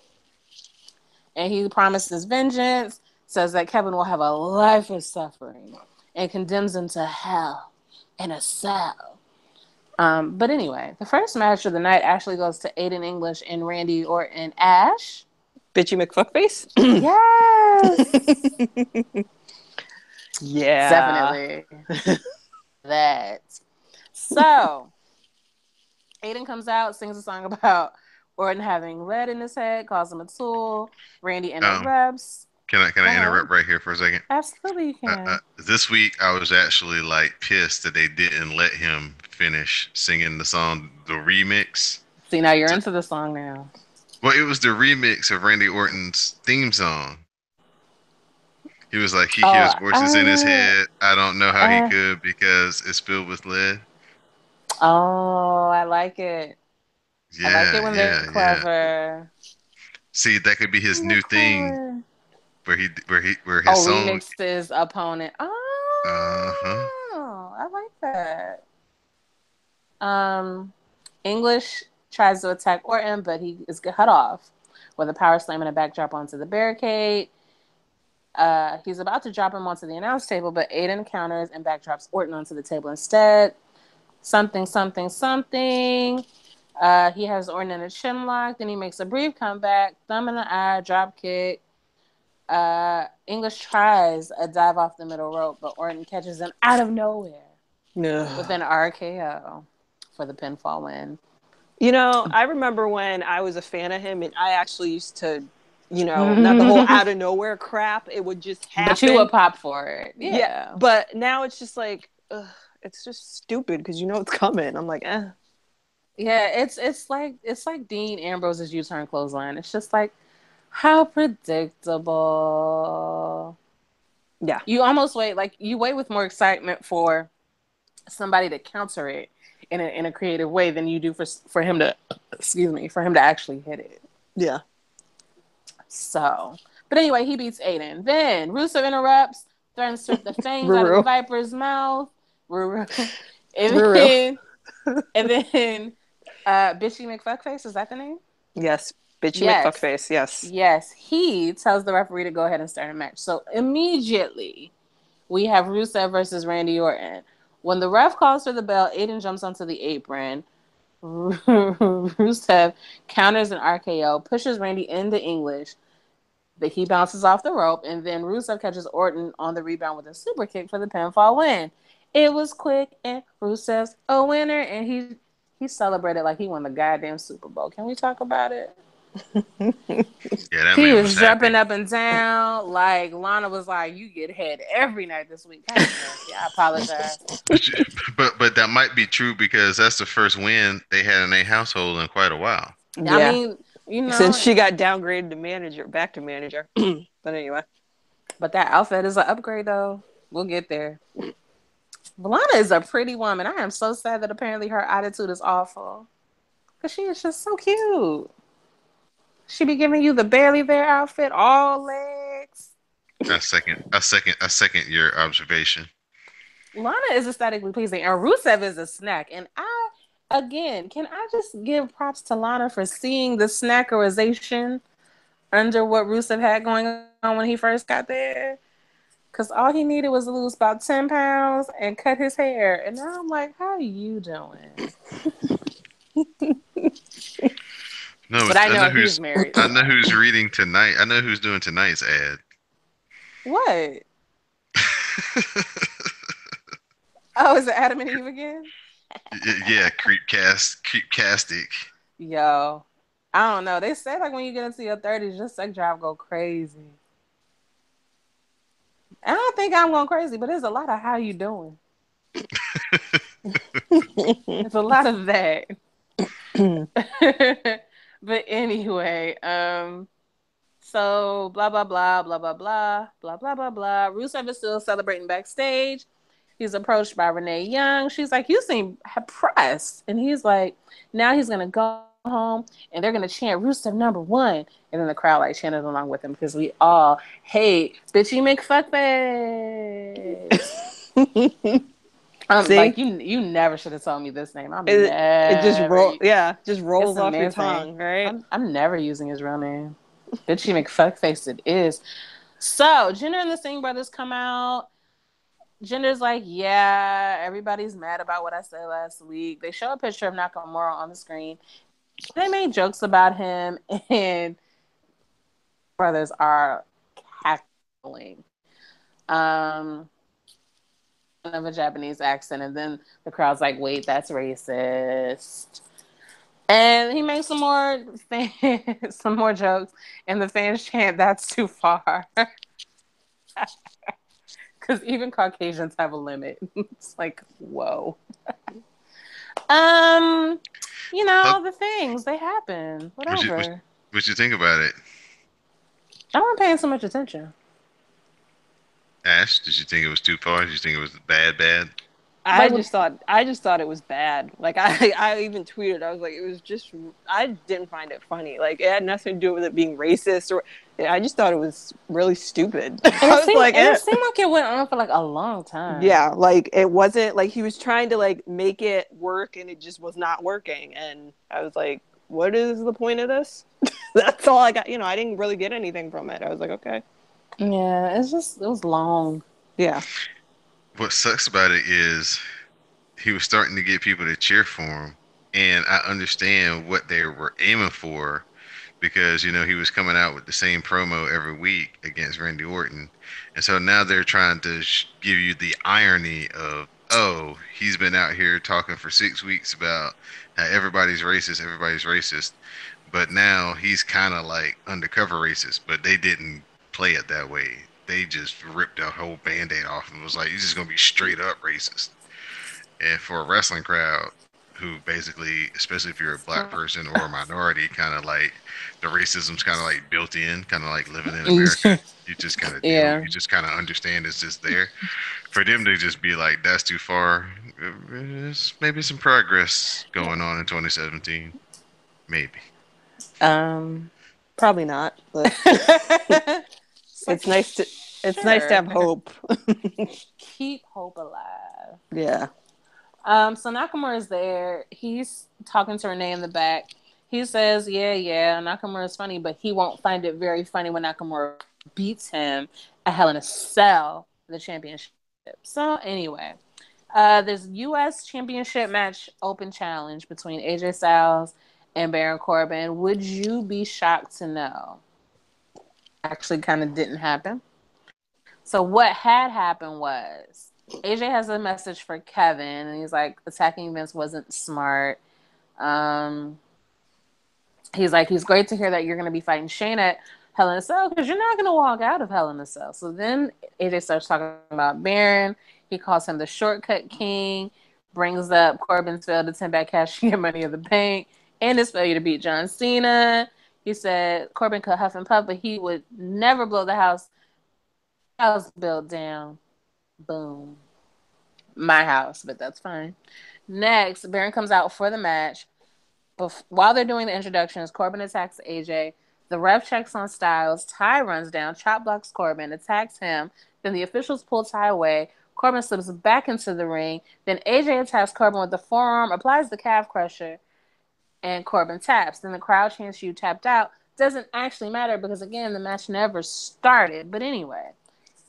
and he promises vengeance, says that Kevin will have a life of suffering, and condemns him to hell in a cell. But anyway, the first match of the night actually goes to Aiden English and Randy Orton. Ash. Bitchy McFuckface? Yes. Yeah. Definitely. That. So, Aiden comes out, sings a song about Orton having lead in his head, calls him a tool. Randy Um, interrupts. can Go I ahead. interrupt right here for a second? Absolutely, you can. This week I was actually like pissed that they didn't let him finish singing the song, the remix. See, now you're To, into the song now. well, it was the remix of Randy Orton's theme song. He was like, he Oh, hears voices in his head. I don't know how he uh, could because it's filled with lead. oh, I like it. I like it Yeah, when they're yeah, yeah. clever. See, that could be his When they're new thing clever. where his Oh, song. remixes opponent. Uh-huh. Oh, I like that. Um, English tries to attack Orton, but he is cut off with a power slam and a backdrop onto the barricade. He's about to drop him onto the announce table, but Aiden counters and backdrops Orton onto the table instead. Something, something, something. He has Orton in a chin lock. Then he makes a brief comeback, thumb in the eye, drop kick. English tries a dive off the middle rope, but Orton catches him out of nowhere with an RKO for the pinfall win. I remember when I was a fan of him and I actually used to, not the whole out of nowhere crap. It would just But you happen. would pop for it. Yeah. Yeah. But now it's just like, it's just stupid because it's coming. I'm like, eh. Yeah, it's like Dean Ambrose's U-turn clothesline. It's just like, how predictable. Yeah. You wait with more excitement for somebody to counter it in a creative way than you do for him to for him to actually hit it. Yeah. So, but anyway, he beats Aiden. Then Rusev interrupts, threatens to rip the fangs out of the Ruru. Viper's mouth. Ruru. Ruru. And then Bitchy McFuckface, is that the name? Yes. Bitchy Yes. McFuckface. Yes. Yes. He tells the referee to go ahead and start a match. So immediately we have Rusev versus Randy Orton. When the ref calls for the bell, Aiden jumps onto the apron. Rusev counters an RKO, pushes Randy into English, but he bounces off the rope, and then Rusev catches Orton on the rebound with a super kick for the pinfall win. It was quick, and Rusev's a winner, and he celebrated like he won the goddamn Super Bowl. Can we talk about it? Yeah, that He man was was happy. jumping up and down. Like Lana was like, "You get head every night this week." God damn. Yeah, I apologize. But, but that might be true because that's the first win they had in a household in quite a while. I Yeah. mean, you Since know, she got downgraded to manager, back to manager. But anyway. but that outfit is an upgrade, though. We'll get there. Lana is a pretty woman. I am so sad that apparently her attitude is awful because she is just so cute. She be giving you the barely there outfit, all legs. I second your observation. Lana is aesthetically pleasing, and Rusev is a snack. And again, can I just give props to Lana for seeing the snackerization under what Rusev had going on when he first got there? Because all he needed was to lose about 10 pounds and cut his hair. And now I'm like, how are you doing? No, But but I know he's married, I know so. who's reading tonight. I know who's doing tonight's ad. What? Oh, is it Adam and Eve again? Yeah, creepcastic. Yo, I don't know. They say like when you get into your 30s, your sex drive go crazy. I don't think I'm going crazy, but there's a lot of how you doing. It's a lot of that. But anyway, so blah blah blah blah blah blah blah blah blah blah. Rusev is still celebrating backstage. He's approached by Renee Young. She's like, "You seem pressed," and he's like, "Now he's gonna go home and they're gonna chant Rusev #1," and then the crowd like chanted along with him because we all hate bitchy McFuckface. See, Like you never should have told me this name. I'm it just never. just It's rolls a off your man's name. tongue, right? I'm never using his real name. Bitchy McFuckface it is. So Jinder and the Singh brothers come out. Jinder's like, yeah, everybody's mad about what I said last week. They show a picture of Nakamura on the screen. They made jokes about him, and brothers are cackling. Um, of a Japanese accent, and then the crowd's like, "Wait, that's racist." And he makes some more jokes, and the fans chant, "That's too far," because even Caucasians have a limit. It's like, whoa. Um, How, the things they happen, what you whatever. what you think about it, I wasn't paying so much attention. Ash? Did you think it was too far? Did you think it was bad, bad? Like, I just thought it was bad. Like I even tweeted. I was like, it was just. I didn't find it funny. Like it had nothing to do with it being racist or. I just thought it was really stupid. and I was like, it seemed like it went on for like a long time. yeah, like it wasn't like he was trying to like make it work and it just was not working. And I was like, what is the point of this? That's all I got. I didn't really get anything from it. I was like, okay, Yeah, it was long. yeah. What sucks about it is he was starting to get people to cheer for him, and I understand what they were aiming for because he was coming out with the same promo every week against Randy Orton, and so now they're trying to give you the irony of, oh, he's been out here talking for 6 weeks about how everybody's racist, but now he's kind of like undercover racist, but they didn't play it that way. They just ripped a whole band-aid off and was like, he's just gonna be straight up racist. And for a wrestling crowd who basically, especially if you're a black person or a minority, kind of like the racism's kind of like built in, kind of like living in America. You just kind of deal, Yeah. you just kind of understand it's just there. For them to just be like, that's too far, there's maybe some progress going on in 2017. Maybe. Um, Probably not, but it's like, it's nice to it's nice to sure. have hope. Keep hope alive. Yeah. So Nakamura is there. He's talking to Renee in the back. He says, yeah, Nakamura is funny, but he won't find it very funny when Nakamura beats him at Hell in a Cell, the championship. So anyway, There's U.S. Championship match open challenge between AJ Styles and Baron Corbin. Would you be shocked to know? Actually, kind of didn't happen. So what had happened was AJ has a message for Kevin, and he's like, attacking Vince wasn't smart. Um, he's like, he's great to hear that you're going to be fighting Shane at Hell in a Cell because you're not going to walk out of Hell in a Cell. So then AJ starts talking about Baron. He calls him the shortcut king, brings up Corbin's failed attempt at cashing in Money in the Bank and his failure to beat John Cena. He said Corbin could huff and puff, but he would never blow the house built down. Boom. My house, but that's fine. Next, Baron comes out for the match. While they're doing the introductions, Corbin attacks AJ. The ref checks on Styles. Ty runs down, chop blocks Corbin, attacks him. Then the officials pull Ty away. Corbin slips back into the ring. Then AJ attacks Corbin with the forearm, applies the calf crusher, and Corbin taps. Then the crowd chants you tapped out. Doesn't actually matter because, again, the match never started. But anyway,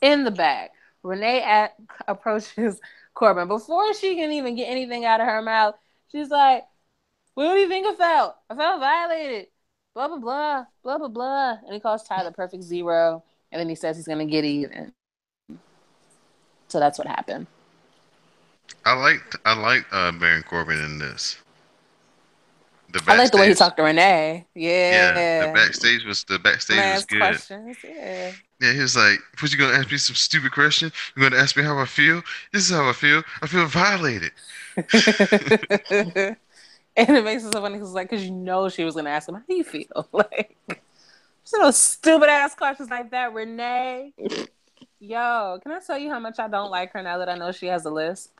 in the back, Renee approaches Corbin. Before she can even get anything out of her mouth, she's like, what do you think I felt? I felt violated. Blah, blah, blah, blah, blah, blah. And he calls Ty the perfect zero. And then he says he's going to get even. So that's what happened. I liked Baron Corbin in this. I like the way he talked to Renee. Yeah, Yeah. The backstage was good. Questions. Yeah. Yeah, he was like, "What, you gonna ask me some stupid question? You gonna ask me how I feel? This is how I feel. I feel violated." And it makes it so funny because, like, because you know she was gonna ask him, "How do you feel?" Like, those stupid ass questions like that, Renee. Yo, can I tell you how much I don't like her now that I know she has a lisp?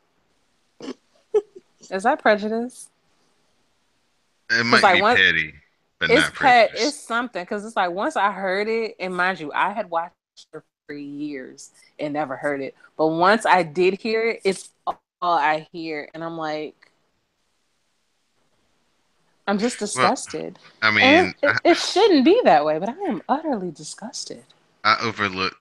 Is that prejudice? It might be petty, but not prejudice. It's something because it's like once I heard it, and mind you, I had watched her for years and never heard it, but once I did hear it, it's all I hear, and I'm like, I'm just disgusted. Well, I mean, it shouldn't be that way, but I am utterly disgusted. I overlook,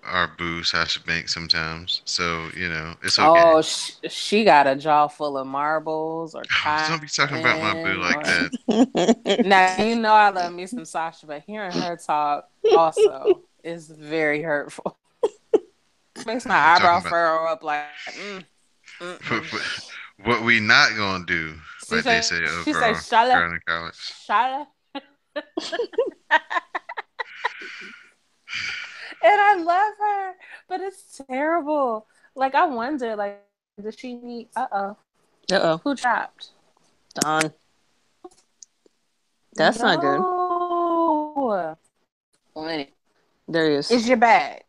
our boo Sasha Banks sometimes, so it's okay. Oh, she got a jaw full of marbles or don't be talking about my boo like that. Now you know I love me some Sasha, but hearing her talk also is very hurtful. Makes my eyebrow furrow up like. What we not gonna do, like they say over in college. Charlotte. And I love her, but it's terrible. Like, I wonder, like, does she need... Uh-oh. Who dropped? Don. That's not good. There he is. Is your bag?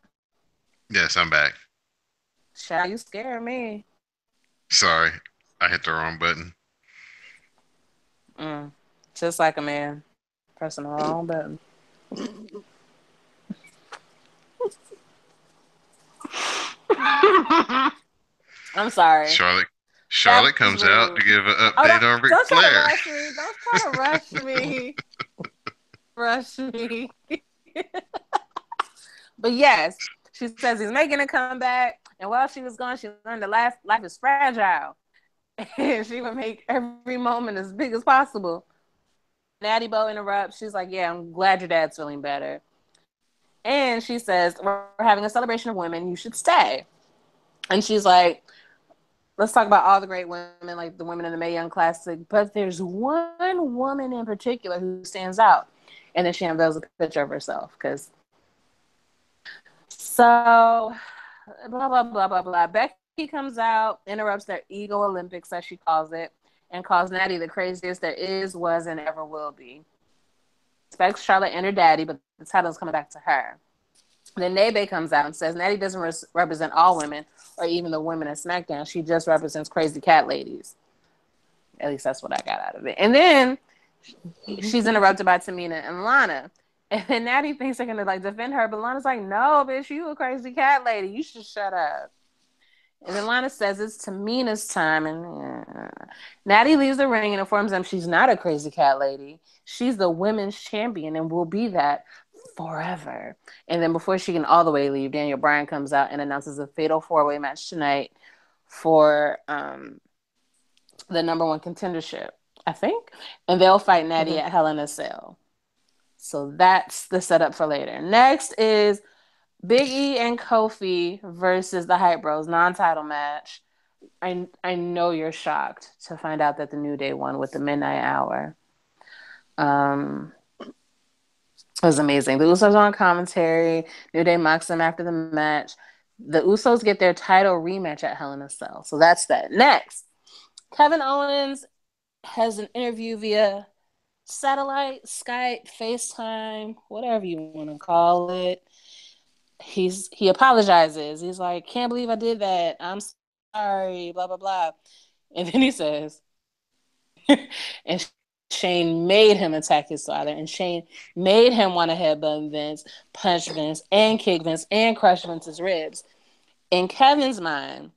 Yes, I'm back. Child, you scaring me. Sorry, I hit the wrong button. Just like a man pressing the wrong button. I'm sorry. Charlotte comes out to give an update on Ric Flair. Don't try to rush me. Rush me. But yes, she says he's making a comeback, and while she was gone, she learned that life is fragile, and she would make every moment as big as possible. Natty Bo interrupts. She's like, "Yeah, I'm glad your dad's feeling better." And she says, "We're having a celebration of women. You should stay." And she's like, let's talk about all the great women, like the women in the Mae Young Classic. But there's one woman in particular who stands out. And then she unveils a picture of herself. So, blah, blah, blah, blah, blah. Becky comes out, interrupts their ego Olympics, as she calls it, and calls Natty the craziest there is, was, and ever will be. Expects Charlotte and her daddy, but the title's coming back to her. Then Nebe comes out and says Natty doesn't represent all women or even the women at SmackDown. She just represents crazy cat ladies. At least that's what I got out of it. And then she's interrupted by Tamina and Lana. And then Natty thinks they're going to like defend her, but Lana's like, no, bitch, you a crazy cat lady. You should shut up. And then Lana says it's Tamina's time. And Natty leaves the ring and informs them she's not a crazy cat lady. She's the women's champion and will be that forever. And then before she can all the way leave, Daniel Bryan comes out and announces a fatal 4-way match tonight for the number one contendership, I think. And they'll fight Natty Mhm. at Hell in a Cell. So that's the setup for later. Next is Big E and Kofi versus the Hype Bros non-title match. I know you're shocked to find out that the New Day won with the Midnight Hour. It was amazing. The Usos on commentary. New Day mocks them after the match. The Usos get their title rematch at Hell in a Cell. So that's that. Next, Kevin Owens has an interview via satellite, Skype, FaceTime, whatever you want to call it. He apologizes. He's like, "Can't believe I did that. I'm sorry, blah blah blah." And then he says, and Shane made him attack his father, and Shane made him want to headbutt Vince, punch Vince, and kick Vince, and crush Vince's ribs. In Kevin's mind,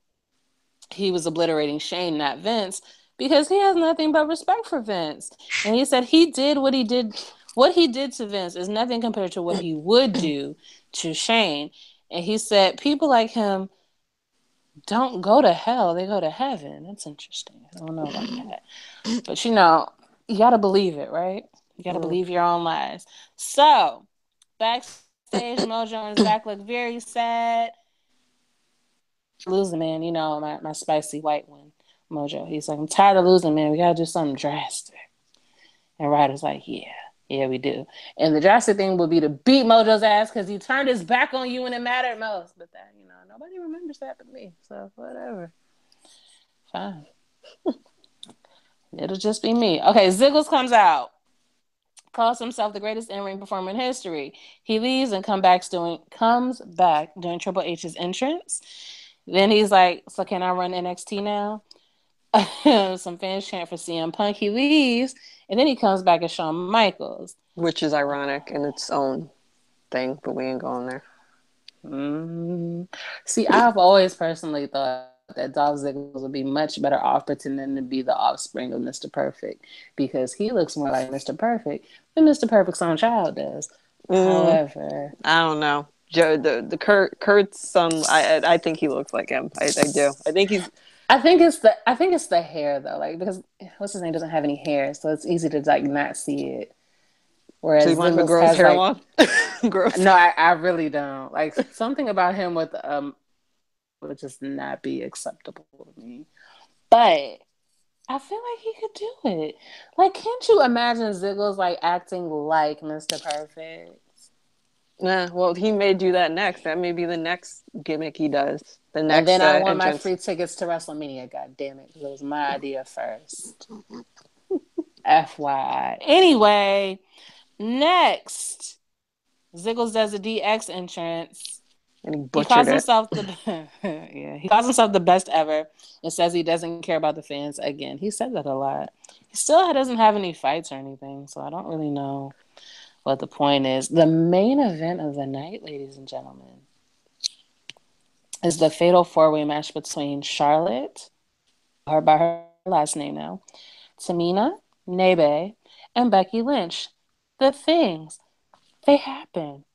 he was obliterating Shane, not Vince, because he has nothing but respect for Vince. And he said he did what he did. What he did to Vince is nothing compared to what he would do to Shane. And he said people like him don't go to hell, they go to heaven. That's interesting. I don't know about that. But you got to believe it, right? You got to Mm. believe your own lies. So, backstage, Mojo and Zach look very sad. Losing, man. My spicy white one, Mojo. He's like, I'm tired of losing, man. We got to do something drastic. And Ryder's like, yeah, we do. And the drastic thing would be to beat Mojo's ass because he turned his back on you when it mattered most. But that, nobody remembers that but me. So, whatever. Fine. It'll just be me. Okay, Ziggles comes out, calls himself the greatest in-ring performer in history. He leaves and comes back during Triple H's entrance. Then he's like, "So can I run NXT now?" Some fans chant for CM Punk. He leaves, and then he comes back as Shawn Michaels. Which is ironic in its own thing, but we ain't going there. Mm. See, I've always personally thought that Dolph Ziggler would be much better off pretending to be the offspring of Mr. Perfect because he looks more like Mr. Perfect than Mr. Perfect's own child does. Mm, However, I don't know. Joe, the Kurt's son. I think he looks like him. I do. I think he's. I think it's the hair though, like because what's his name doesn't have any hair, so it's easy to like not see it. So you Whereas want him to Ziggles grow his has hair like long? Gross. no, I really don't like something about him with would just not be acceptable to me. But I feel like he could do it. Like, can't you imagine Ziggles like acting like Mr. Perfect? Nah. Well, he may do that next. That may be the next gimmick he does. The And next then I want my entrance. free tickets to WrestleMania. God damn it, because it was my idea first. FYI. Anyway, next Ziggles does a DX entrance. And he He calls butchered it. himself the yeah. He calls himself the best ever and says he doesn't care about the fans again. He said that a lot. He still doesn't have any fights or anything, so I don't really know what the point is. The main event of the night, ladies and gentlemen, is the fatal four-way match between Charlotte, her by her last name now, Tamina, Nebe, and Becky Lynch. The things they happen.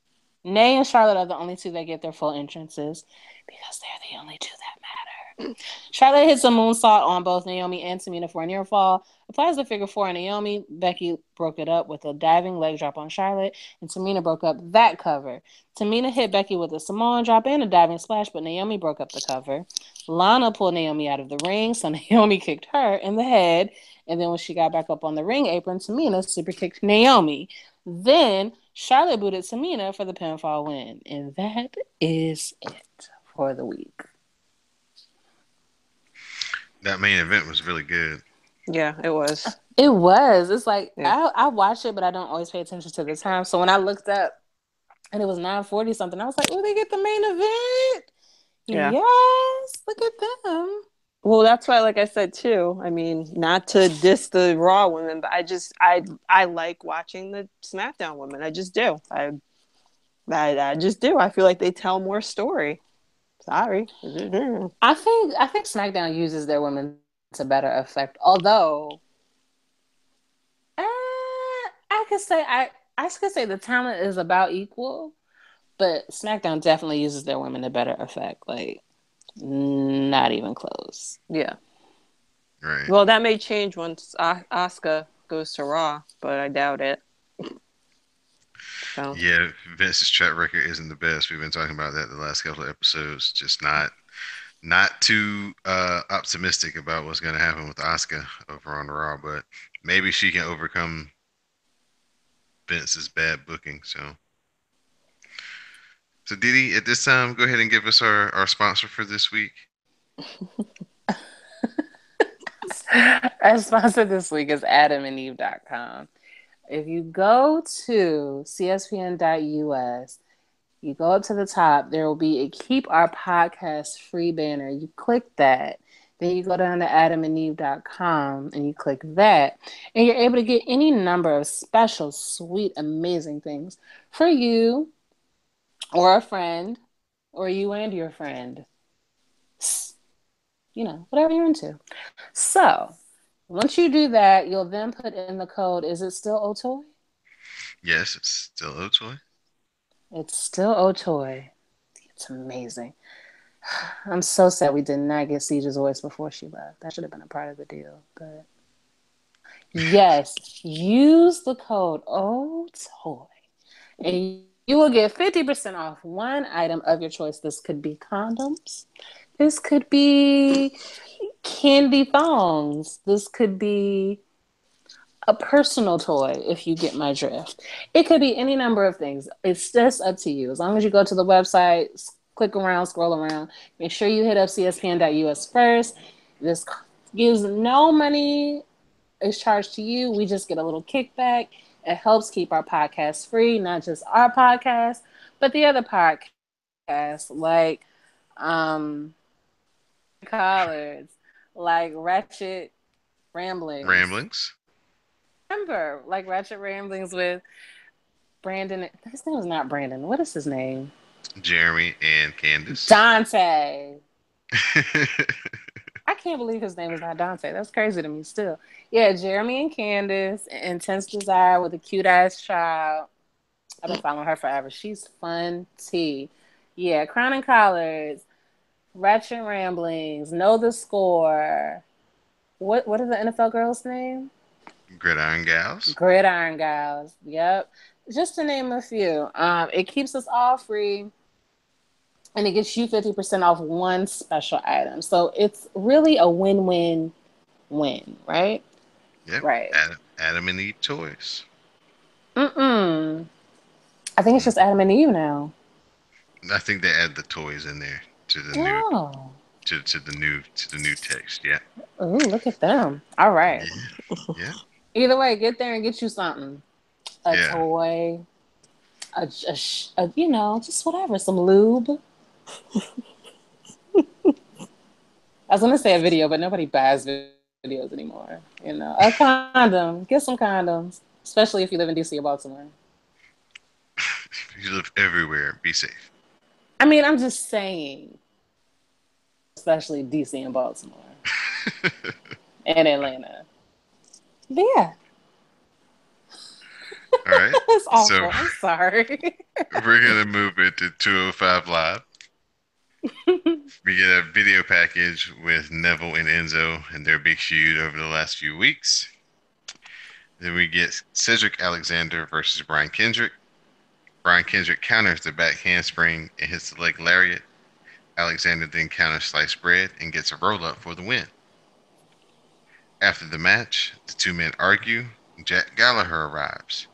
Nay and Charlotte are the only two that get their full entrances because they're the only two that matter. Charlotte hits a moonsault on both Naomi and Tamina for a near fall, applies the figure four on Naomi. Becky broke it up with a diving leg drop on Charlotte, and Tamina broke up that cover. Tamina hit Becky with a Samoan drop and a diving splash, but Naomi broke up the cover. Lana pulled Naomi out of the ring, so Naomi kicked her in the head, and then when she got back up on the ring apron, Tamina super kicked Naomi. Then Charlotte booted Tamina for the pinfall win. And that is it for the week. That main event was really good. Yeah, it was. It was. It's like Yeah. I watch it, but I don't always pay attention to the time. So when I looked up and it was 9:40 something, I was like, oh, they get the main event. Yeah. Yes, look at them. Well, that's why, like I said too. I mean, not to diss the Raw women, but I like watching the SmackDown women. I just do. I just do. I feel like they tell more story. Sorry. I think SmackDown uses their women to better effect. Although I could say I could say the talent is about equal, but SmackDown definitely uses their women to better effect. Like Not even close. Yeah. Right. Well, that may change once Asuka goes to Raw, but I doubt it. So Yeah, Vince's track record isn't the best. We've been talking about that the last couple of episodes. Just not too optimistic about what's going to happen with Asuka over on Raw, but maybe she can overcome Vince's bad booking. So Didi, at this time, go ahead and give us our sponsor for this week. Our sponsor this week is adamandeve.com. If you go to cspn.us, you go up to the top, there will be a Keep Our Podcast Free banner. You click that. Then you go down to adamandeve.com and you click that. And you're able to get any number of special, sweet, amazing things for you or a friend or you and your friend. You know, whatever you're into. So once you do that, you'll then put in the code. Is it still Otoy? Yes, it's still Otoy. It's still Otoy. It's amazing. I'm so sad we did not get Siege's voice before she left. That should have been a part of the deal. But yes, use the code OTOY and you will get 50% off one item of your choice. This could be condoms. This could be candy thongs. This could be a personal toy, if you get my drift. It could be any number of things. It's just up to you. As long as you go to the website, click around, scroll around, make sure you hit up cspn.us first. This gives no money is charged to you. We just get a little kickback. It helps keep our podcast free, not just our podcast, but the other podcasts like Collards, like Ratchet Ramblings. Ramblings, Remember, like Ratchet Ramblings with Brandon. His name is not Brandon. What is his name? Jeremy, and Candace. Dante. I can't believe his name is not Dante. That's crazy to me still. Yeah, Jeremy and Candace, Intense Desire with a cute ass child. I've been following her forever. She's fun tea. Yeah, Crown and Collars, Ratchet Ramblings, Know the Score. What is the NFL girl's name? Gridiron Gals. Gridiron Gals. Yep. Just to name a few. It keeps us all free and it gets you 50% off one special item. So it's really a win-win-win, right? Yep. Right. Adam and Eve toys. Mm-mm. I think it's Mm. just Adam and Eve now. I think they add the toys in there to the new Oh. to the new text. Yeah. Ooh, look at them. All right. Yeah. Yeah. Either way, get there and get you something. A Yeah. toy, you know, just whatever. Some lube. I was gonna say a video, but nobody buys videos anymore. You know, a condom. Get some condoms, especially if you live in DC or Baltimore. You live everywhere. Be safe. I mean, I'm just saying, especially DC and Baltimore and Atlanta. But yeah, All right. it's So awful. I'm sorry. we're gonna move into 205 Live. We get a video package with Neville and Enzo and their big feud over the last few weeks. Then we get Cedric Alexander versus Brian Kendrick. Brian Kendrick counters the back handspring and hits the leg lariat. Alexander then counters sliced bread and gets a roll up for the win. After the match, the two men argue. Jack Gallagher arrives.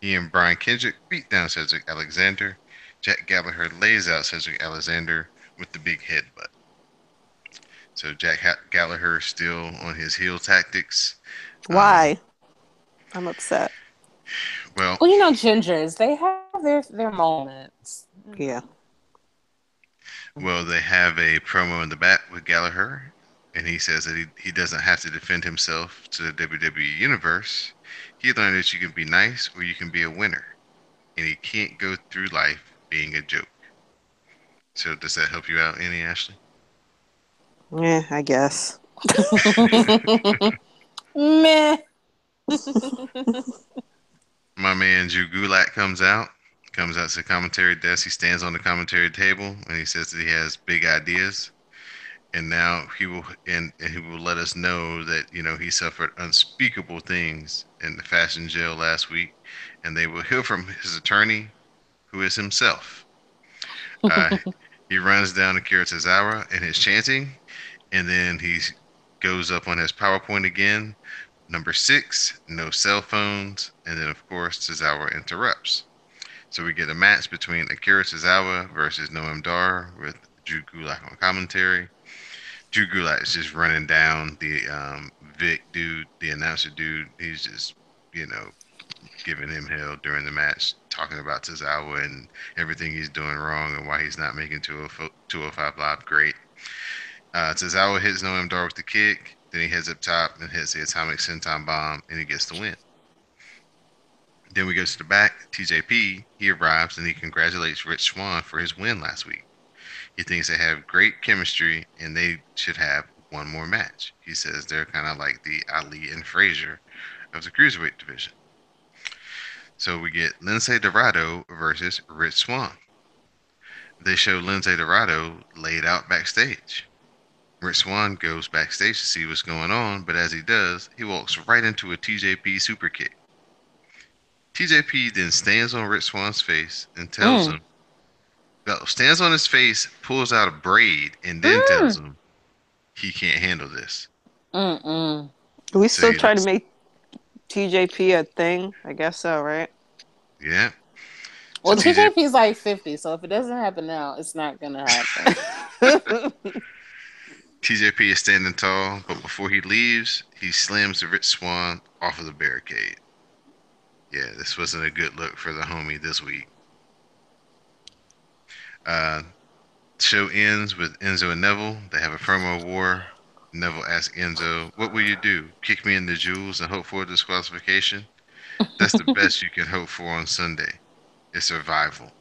He and Brian Kendrick beat down Cedric Alexander. Jack Gallagher lays out Cedric Alexander with the big headbutt. So Jack Gallagher still on his heel tactics. why? I'm upset. Well, Well, you know, gingers, they have their moments. Yeah. well, they have a promo in the back with Gallagher, and he says that he doesn't have to defend himself to the WWE Universe. He learned that you can be nice or you can be a winner, and he can't go through life being a joke. So does that help you out any, Ashley? Yeah, I guess. Meh. My man Drew Gulak comes out to the commentary desk. He stands on the commentary table and he says that he has big ideas. and now and he will let us know that he suffered unspeakable things in the fashion jail last week, and they will hear from his attorney, who is himself. Uh, he runs down Akira Tozawa and his chanting, and then he goes up on his PowerPoint again. Number 6, no cell phones, and then of course Tozawa interrupts. So we get a match between Akira Tozawa versus Noam Dar with Drew Gulak on commentary. Drew Gulak is just running down the Vic dude, the announcer dude. He's just, you know, giving him hell during the match, talking about Tozawa and everything he's doing wrong and why he's not making 205 Live great. Tozawa hits Noam Dar with the kick. Then he heads up top and hits the Atomic Senton Bomb, and he gets the win. Then we go to the back. TJP, he arrives and he congratulates Rich Swann for his win last week. He thinks they have great chemistry and they should have one more match. He says they're kind of like the Ali and Frazier of the cruiserweight division. So we get Lince Dorado versus Rich Swann. They show Lince Dorado laid out backstage. Rich Swann goes backstage to see what's going on, but as he does, he walks right into a TJP super kick. TJP then stands on Rich Swann's face and tells him, stands on his face, pulls out a braid, and then tells him he can't handle this. We So still he try to looks, make TJP a thing? I guess so, right? yeah. So Well, TJP's like 50, so if it doesn't happen now, it's not gonna happen. TJP is standing tall, but before he leaves, he slams the Rich Swann off of the barricade. Yeah, this wasn't a good look for the homie this week. Uh, Show ends with Enzo and Neville. They have a promo war. Neville asks Enzo, "What will you do? Kick me in the jewels and hope for a disqualification? That's the best you can hope for on Sunday. It's survival."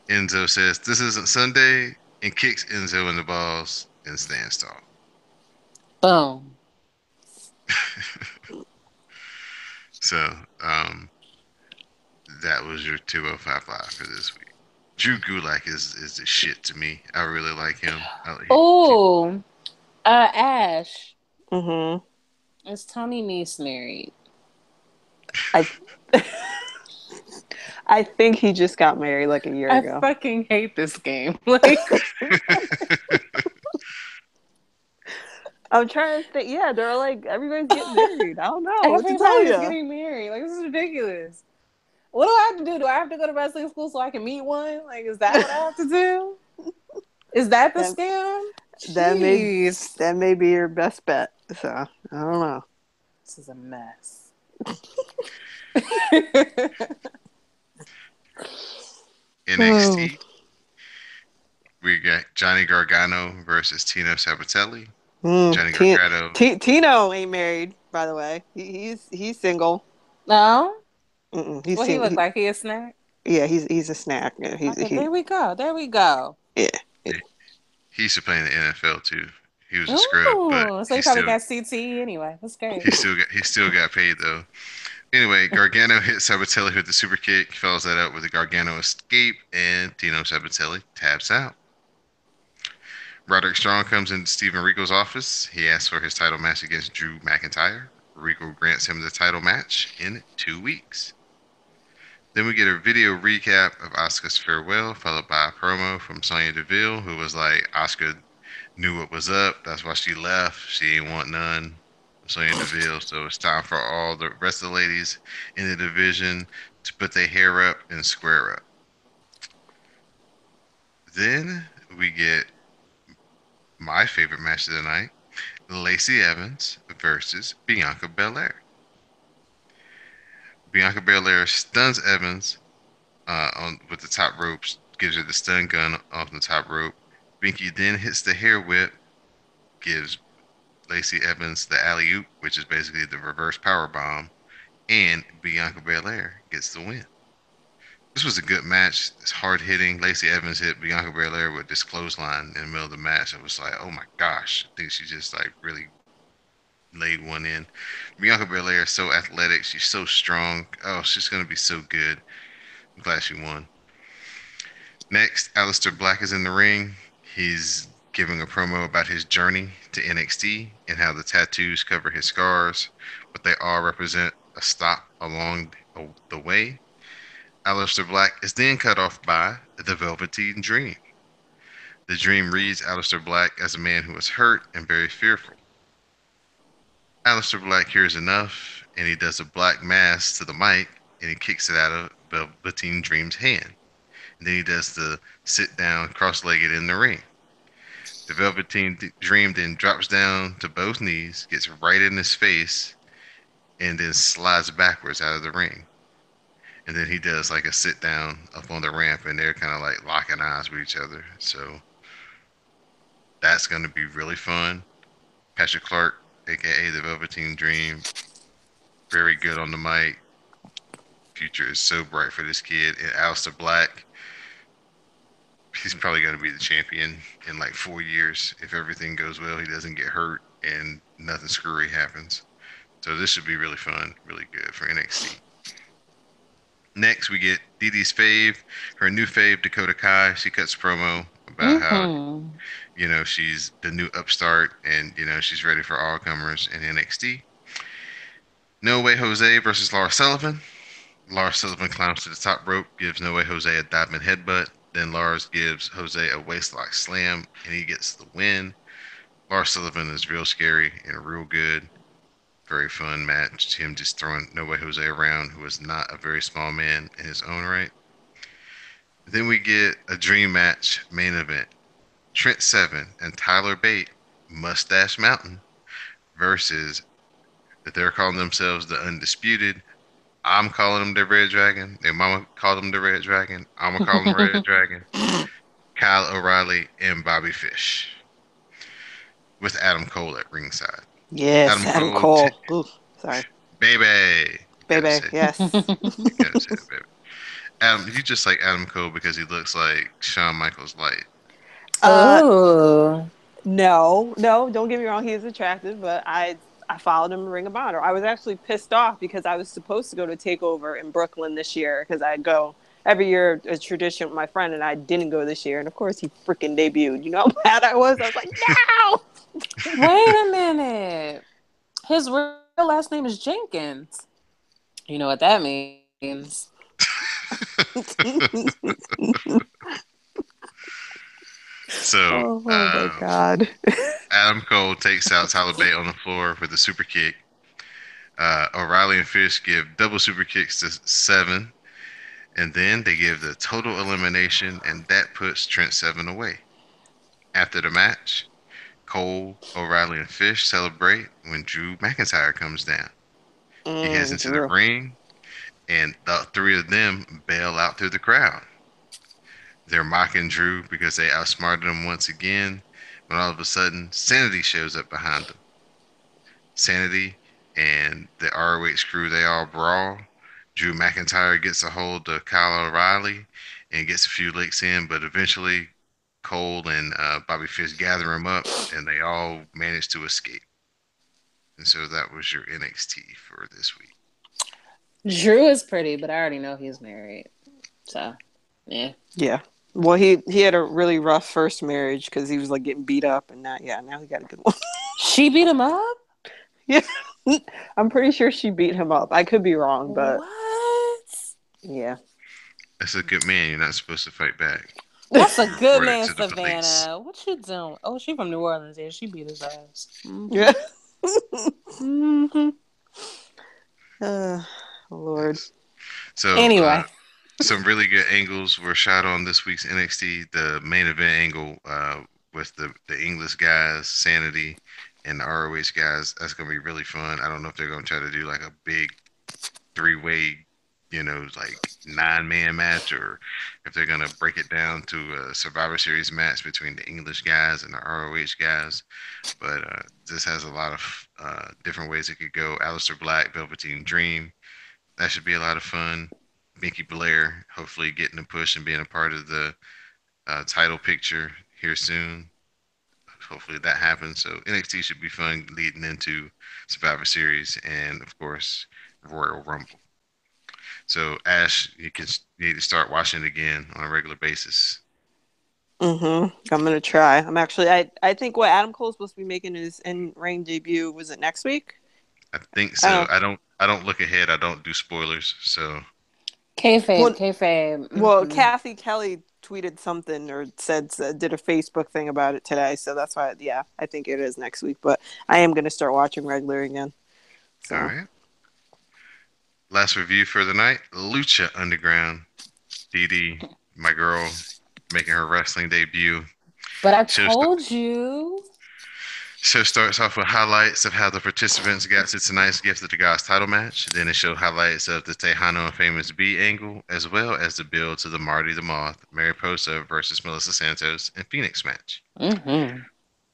Enzo says, "This isn't Sunday," and kicks Enzo in the balls and stands tall. Boom. So, that was your 205 Live for this week. Drew Gulak is the shit to me. I really like him. Oh, Ash. Mm-hmm. Is Tony Nese married? I I think he just got married like a year I ago. fucking hate this game. Like, I'm trying to think. Yeah, they're like everybody's getting married. I don't know what to tell everybody's you. getting married. Like, this is ridiculous. What do I have to do? Do I have to go to wrestling school so I can meet one? Like, is that what I have to do? Is that the that scam? that may Jeez. that may be your best bet. So I don't know. This is a mess. NXT, we got Johnny Gargano versus Tino Sabatelli. Johnny Gargano, Tino ain't married, by the way. He's single. No? He's What he look single. like? He a snack? Yeah, he's a snack. Yeah, Okay, there we go. There we go. yeah. he used to play in the NFL too. He was a scrub, but Ooh, so he probably got CTE anyway. That's great. he still got paid though. Anyway, Gargano hit Sabatelli with the super kick, follows that up with a Gargano escape, and Tino Sabatelli taps out. Roderick Strong comes into Steven Rico's office. He asks for his title match against Drew McIntyre. Rico grants him the title match in 2 weeks. Then we get a video recap of Asuka's farewell, followed by a promo from Sonya Deville, who was like, Asuka knew what was up. That's why she left. She ain't want none. Sonya Deville. So it's time for all the rest of the ladies in the division to put their hair up and square up. Then we get my favorite match of the night, Lacey Evans versus Bianca Belair. Bianca Belair stuns Evans on with the top ropes, gives her the stun gun off the top rope. Binky then hits the hair whip, gives Lacey Evans the alley oop, which is basically the reverse power bomb, and Bianca Belair gets the win. This was a good match. It's hard hitting. Lacey Evans hit Bianca Belair with this clothesline in the middle of the match. I was like, oh my gosh. I think she just like really laid one in. Bianca Belair is so athletic. She's so strong. Oh, she's gonna be so good. I'm glad she won. Next, Aleister Black is in the ring. He's giving a promo about his journey to NXT and how the tattoos cover his scars, but they all represent a stop along the way. Aleister Black is then cut off by the Velveteen Dream. The Dream reads Aleister Black as a man who is hurt and very fearful. Aleister Black hears enough and he does a black mass to the mic and he kicks it out of Velveteen Dream's hand. And then he does the sit down cross legged in the ring. The Velveteen Dream then drops down to both knees, gets right in his face, and then slides backwards out of the ring. And then he does like a sit down up on the ramp, and they're kind of like locking eyes with each other. So that's going to be really fun. Patrick Clark, aka the Velveteen Dream, very good on the mic. Future is so bright for this kid. And Aleister Black, he's probably going to be the champion in like 4 years if everything goes well. He doesn't get hurt and nothing screwy happens. So this should be really fun, really good for NXT. Next, we get Dee Dee's fave, her new fave, Dakota Kai. She cuts promo about how, Mm-hmm. she's the new upstart and, she's ready for all comers in NXT. No Way Jose versus Lars Sullivan. Lars Sullivan climbs to the top rope, gives No Way Jose a diving headbutt. Then Lars gives Jose a waistlock slam, and he gets the win. Lars Sullivan is real scary and real good. Very fun match. Him just throwing No Way Jose around, who is not a very small man in his own right. Then we get a dream match main event. Trent Seven and Tyler Bate, Mustache Mountain, versus, they're calling themselves the Undisputed. I'm calling them the Red Dragon. Their mama called them the Red Dragon. I'm gonna call them Red Dragon. Kyle O'Reilly and Bobby Fish, with Adam Cole at ringside. Yes, Adam Adam Cole, Cole. Ooh, sorry, baby. Gotta baby. say it. Yes. Gotta say it, baby. Adam, you just like Adam Cole because he looks like Shawn Michaels light. Uh, Oh. no, no. Don't get me wrong. He is attractive, but I followed him in Ring of Honor. I was actually pissed off because I was supposed to go to Takeover in Brooklyn this year because I go every year, a tradition with my friend, and I didn't go this year. And of course, he freaking debuted. You know how mad I was? I was like, no. Wait a minute. His real last name is Jenkins. You know what that means. So, Oh my god. Adam Cole takes out Tyler Bate on the floor with a super kick. O'Reilly and Fish give double super kicks to Seven, and then they give the total elimination, and that puts Trent Seven away. After the match, Cole, O'Reilly, and Fish celebrate when Drew McIntyre comes down. He heads into the Drew. ring, and the three of them bail out through the crowd. They're mocking Drew because they outsmarted him once again, when all of a sudden, Sanity shows up behind them. Sanity and the ROH crew, they all brawl. Drew McIntyre gets a hold of Kyle O'Reilly and gets a few licks in, but eventually Cole and Bobby Fish gather him up and they all manage to escape. And so that was your NXT for this week. Drew is pretty, but I already know he's married. So, yeah. Yeah. Well, he had a really rough first marriage because he was like getting beat up, and now he got a good one. She beat him up? Yeah, I'm pretty sure she beat him up. I could be wrong, but What? yeah. That's a good man. You're not supposed to fight back. That's a good Report it man, to the police. Savannah. What you doing? Oh, she from New Orleans. Yeah, she beat his ass. Yeah. hmm Lord. Yes. So, Anyway. some really good angles were shot on this week's NXT. The main event angle with the English guys, Sanity, and the ROH guys. That's gonna be really fun. I don't know if they're gonna try to do like a big three-way, like 9-man match, or if they're gonna break it down to a Survivor Series match between the English guys and the ROH guys. But this has a lot of different ways it could go. Aleister Black, Velveteen Dream. That should be a lot of fun. Mickey Blair, hopefully getting a push and being a part of the title picture here soon. Hopefully that happens. So NXT should be fun leading into Survivor Series and, of course, Royal Rumble. So Ash, you need to start watching it again on a regular basis. I'm gonna try. I'm actually. I think what Adam Cole's supposed to be making his in ring debut. Was it next week? I think I so. don't. I don't look ahead. I don't do spoilers. So Kayfabe, Well, kayfabe. well, Mm-hmm. Kathy Kelly tweeted something or did a Facebook thing about it today. So that's why. Yeah, I think it is next week. But I am gonna start watching regular again. all So. right. Last review for the night: Lucha Underground. Dee Dee, my girl, making her wrestling debut. But I Show st- told you. Show starts off with highlights of how the participants got to tonight's Gift of the Gods title match. Then it showed highlights of the Tejano and Famous B angle, as well as the build to the Marty the Moth, Mariposa versus Melissa Santos and Phoenix match. Mm-hmm.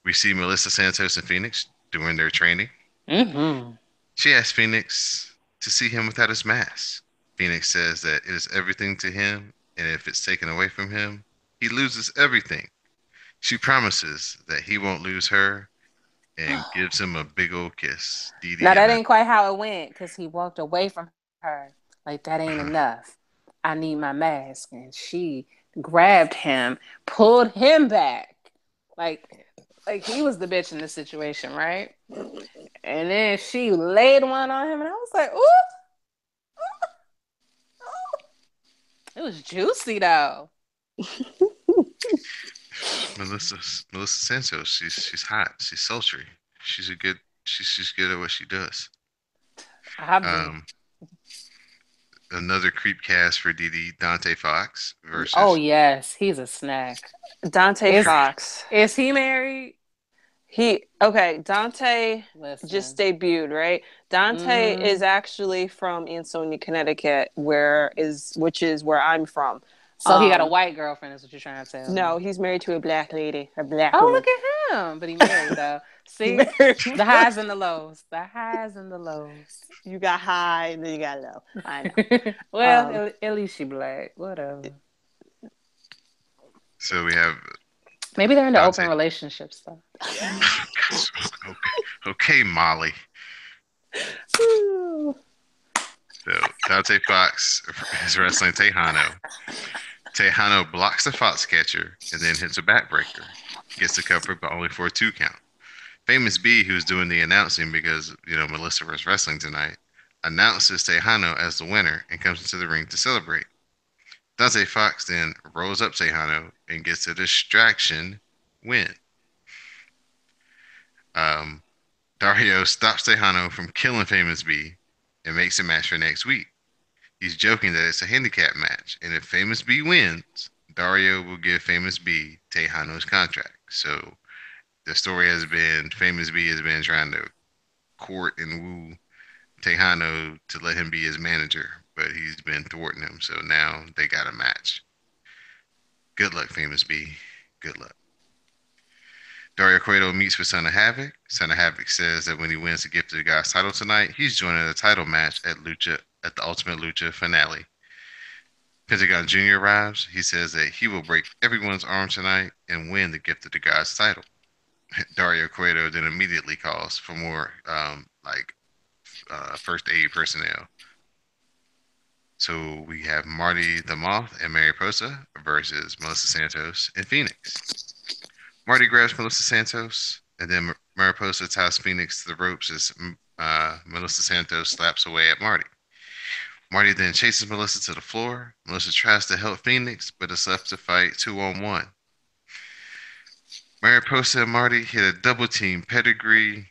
We see Melissa Santos and Phoenix during their training. Mm-hmm. She asks Phoenix to see him without his mask. Phoenix says that it is everything to him, and if it's taken away from him, he loses everything. She promises that he won't lose her and gives him a big old kiss. Dee Now Dee and that then ain't quite how it went because he walked away from her. Like that ain't enough. I need my mask, and she grabbed him, pulled him back, like like he was the bitch in this situation, right? And then she laid one on him, and I was like, ooh, it was juicy though. Melissa Melissa Santos. She's hot. She's sultry. She's a good. She's good at what she does. Obvi. Um, Another creep cast for Dee Dee, Dante Fox Oh versus. yes, he's a snack. Dante Is Fox. is he married? Dante just Listen. debuted, right? Dante is Mm. actually from Ansonia, Connecticut, which is where I'm from. So he got a Um, white girlfriend, is what you're trying to tell me. no, he's married to a black lady, a black Oh, woman. look at him. But he married though. He See? married. The highs and the lows. The highs and the lows. You got high and then you got low. I know. Um, Well, at least she black. Whatever. So we have Maybe they're into Dante. open relationships though. Okay, okay, Molly. So Dante Fox is wrestling Tejano. Tejano blocks the Fox catcher and then hits a backbreaker. Gets the cover, but only for a 2 count. Famous B, who's doing the announcing because Melissa was wrestling tonight, announces Tejano as the winner and comes into the ring to celebrate. Dante Fox then rolls up Tejano and gets a distraction win. Um, Dario stops Tejano from killing Famous B and makes a match for next week. He's joking that it's a handicap match, and if Famous B wins, Dario will give Famous B Tejano's contract. So the story has been Famous B has been trying to court and woo Tejano to let him be his manager, but he's been thwarting him. So now they got a match. Good luck, Famous B. Good luck. Dario Cueto meets with Son of Havoc. Son of Havoc says that when he wins the Gift of the Gods title tonight, he's joining the title match at the Ultimate Lucha finale. Pentagon Jr. arrives. He says that he will break everyone's arm tonight and win the Gift of the Gods title. Dario Cueto then immediately calls for more first aid personnel. So we have Marty the Moth and Mariposa versus Melissa Santos and Phoenix. Marty grabs Melissa Santos, and then Mariposa ties Phoenix to the ropes as Melissa Santos slaps away at Marty. Marty then chases Melissa to the floor. Melissa tries to help Phoenix, but is left to fight 2-on-1. Mariposa and Marty hit a double team pedigree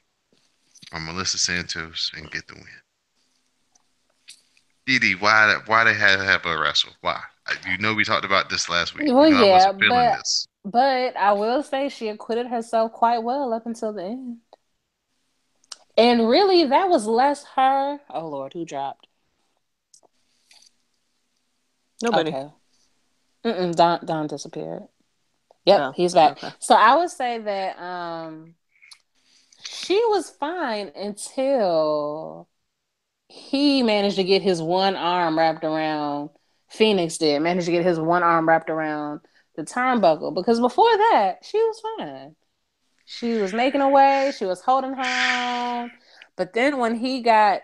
on Melissa Santos and get the win. Dee Dee, why they had to have a wrestle? Why? We talked about this last week. Well, I yeah, wasn't feeling this. but I will say she acquitted herself quite well up until the end. And really, that was less her. Oh Lord, who dropped? Nobody. Okay. Don disappeared. Yep, Oh, he's back. okay. So I would say that she was fine until he managed to get his one arm wrapped around. Phoenix did manage to get his one arm wrapped around the turnbuckle because before that she was fine. She was making a way. She was holding her own. But then when he got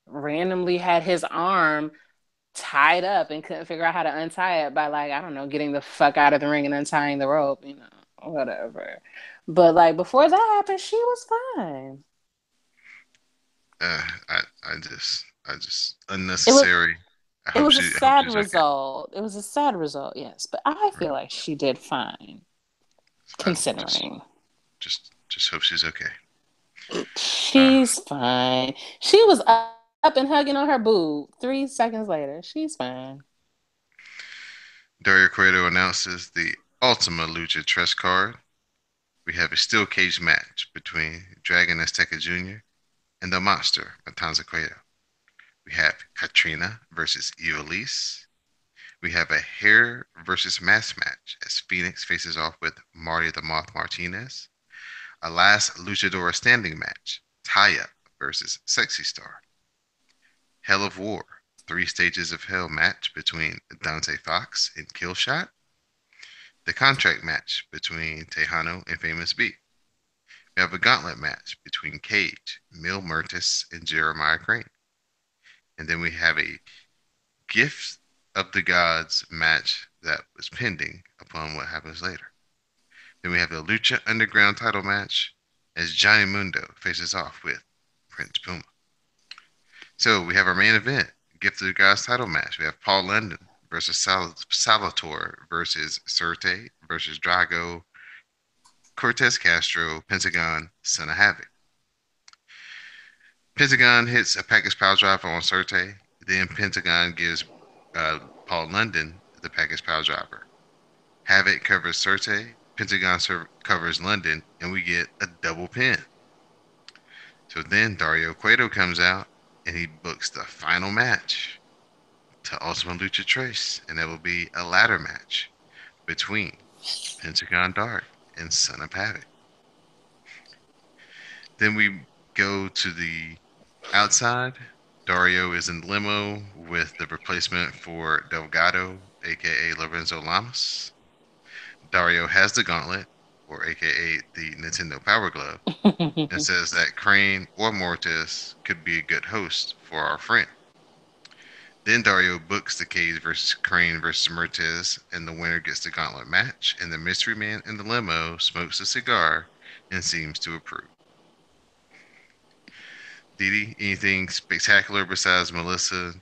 randomly had his arm tied up and couldn't figure out how to untie it by, like, I don't know, getting the fuck out of the ring and untying the rope, whatever. But like before that happened, she was fine. I just It was unnecessary. it was a I hope sad she's okay. result. It was a sad result, yes, but I Right. feel like she did fine I just considering. just hope she's okay. Uh, She's fine. She was up and hugging on her boob 3 seconds later. She's fine. Dario Cueto announces the Ultima Lucha Trust card. We have a steel cage match between Dragon Azteca Jr. and the Monster Matanza Cueto. We have Katrina versus Ivelisse. We have a hair versus mask match as Phoenix faces off with Marty the Moth Martinez. A last luchador standing match, Taya versus Sexy Star. Hell of War, three stages of hell match between Dante Fox and Killshot. The contract match between Tejano and Famous B. We have a gauntlet match between Cage, Mil Murtis, and Jeremiah Crane. And then we have a Gift of the Gods match that was pending upon what happens later. Then we have the Lucha Underground title match as Johnny Mundo faces off with Prince Puma. So we have our main event, Gift of the Gods title match. We have Paul London versus Salvatore versus Surte versus Drago, Cortez Castro, Pentagon, Son of Havoc. Pentagon hits a package power driver on Surte. Then Pentagon gives Paul London the package power driver. Havoc covers Surte. Pentagon covers London, and we get a double pin. So then Dario Cueto comes out and he books the final match to Ultima Lucha Trace, and that will be a ladder match between Pentagon Dark and Son of Havoc. Then we go to the outside. Dario is in limo with the replacement for Delgado, aka Lorenzo Lamas. Dario has the gauntlet, or aka the Nintendo Power Glove, and says that Crane or Mortis could be a good host for our friend. Then Dario books the Cage versus Crane versus Mortis, and the winner gets the gauntlet match, and the mystery man in the limo smokes a cigar and seems to approve. Didi, anything spectacular besides Melissa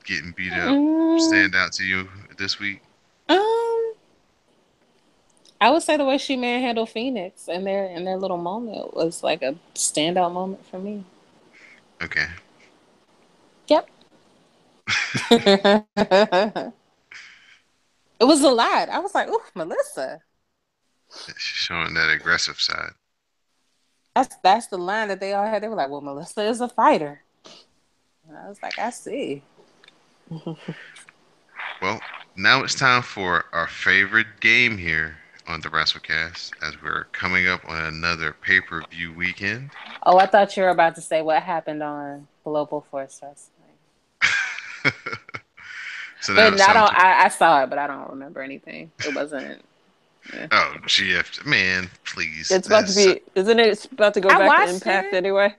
getting beat up Mm, stand out to you this week? um, I would say the way she manhandled Phoenix and their little moment was like a standout moment for me. Okay. Yep. It was a lot. I was like, "Ooh, Melissa." She's showing that aggressive side. That's the line that they all had. They were like, "Well, Melissa is a fighter." And I was like, "I see." Well, now it's time for our favorite game here on the Wrasslecast as we're coming up on another pay-per-view weekend. Oh, I thought you were about to say what happened on Global Force Wrestling. So now But it's I time don't. to. I saw it, but I don't remember anything. It wasn't. Yeah. Oh, GF, man, please. It's about to be, isn't it? It's about to go I back to watched Impact it. Yeah, anyway.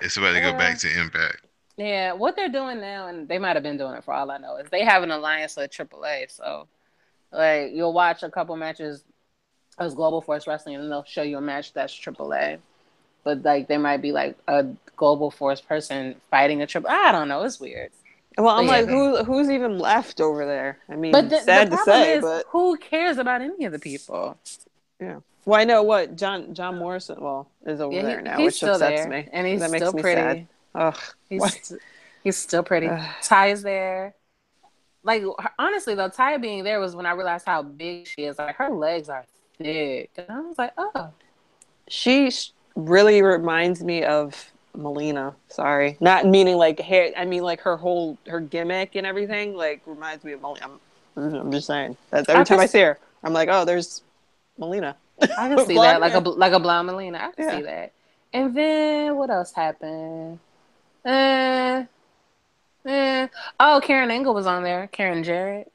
it's about to go back to Impact. Yeah, what they're doing now, and they might have been doing it for all I know, is they have an alliance with AAA. So, like, you'll watch a couple matches as Global Force Wrestling, and they'll show you a match that's AAA. But like, there might be like a Global Force person fighting a triple. I don't know. It's weird. Well, But I'm yeah. like, Hmm. who's even left over there? I But mean, the sad to problem say, is, but who cares about any of the people? yeah. Well, I know what John Morrison, well, is over Yeah, there now, he's which still upsets there, me. and he's That still makes me sad. pretty. Ugh. Why? He's he's still pretty. Ugh. Ty is there. Like, honestly though, Ty being there was when I realized how big she is. Like, her legs are thick, and I was like, oh, She really reminds me of Melina. Sorry, not meaning like hair. I mean like her gimmick and everything. Like reminds me of Melina. I'm just saying that I every time I guess see her, I'm like, oh, there's Melina, I can see that, blonde like hair. a blonde Melina. I can Yeah. see that. And then what else happened? Uh, oh, Karen Angle was on there. Karen Jarrett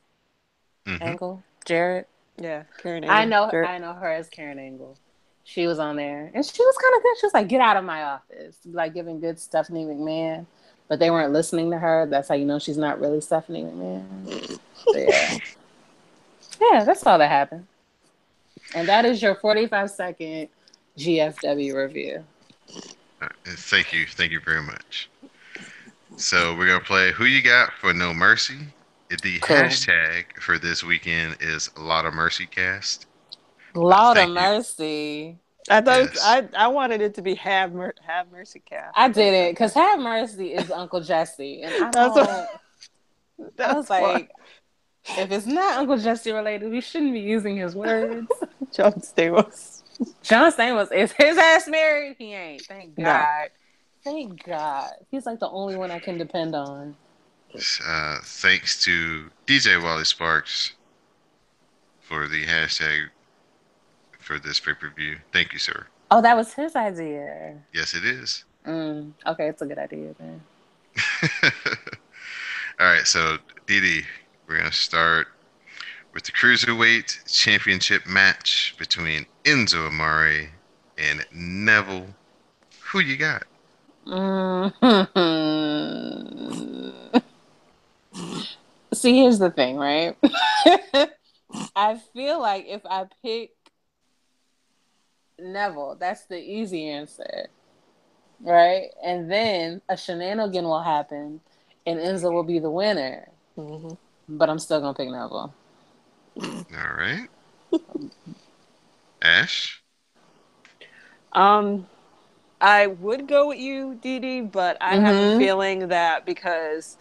Hmm. Angle Jarrett. Yeah, Karen Angle. Sure. I know her as Karen Angle. She was on there, and she was kind of good. She was like, "Get out of my office," like giving good Stephanie McMahon. but they weren't listening to her. That's how you know she's not really Stephanie McMahon. But yeah, that's all that happened. And that is your 45-second GFW review. Thank you very much. So we're gonna play Who You Got for No Mercy. The Cool. hashtag for this weekend is a lot of Mercy Cast. Lord of Thank you. mercy. I thought Yes. I wanted it to be have mercy cast, I but did it okay. because Have Mercy is Uncle Jesse. And I That's what, don't, I was that's why like, if it's not Uncle Jesse related, we shouldn't be using his words. John Stamos. John Stamos, is his ass married? He ain't. Thank No. God. Thank God. He's like the only one I can depend on. Thanks to DJ Wally Sparks for the hashtag for this pay-per-view. Thank you, sir. Oh, that was his idea. Yes, it is. Okay, it's a good idea then. All right, so Didi, we're gonna start with the cruiserweight championship match between Enzo Amore and Neville. Who you got? Mm-hmm. See, here's the thing, right? I feel like if I pick Neville, that's the easy answer, right? And then a shenanigan will happen, and Enzo will be the winner. Mm-hmm. But I'm still gonna pick Neville. All right, Ash. I would go with you, Dee Dee, but I have a Mm-hmm. feeling that because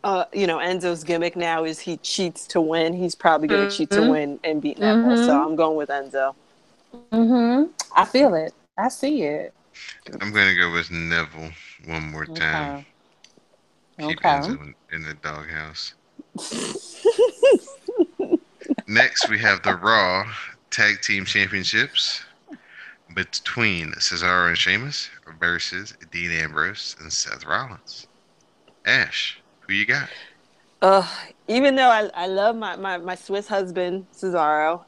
Enzo's gimmick now is he cheats to win. He's probably going to cheat to Mm-hmm. win and beat Neville. So Mm-hmm. I'm going with Enzo. Mm-hmm. I feel it. I see it. I'm gonna go with Neville one more time. Okay. Keep Okay. Enzo in the doghouse. Next, we have the Raw Tag Team Championships between Cesaro and Sheamus versus Dean Ambrose and Seth Rollins. Ash, who you got? Uh, Even though I love my Swiss husband Cesaro,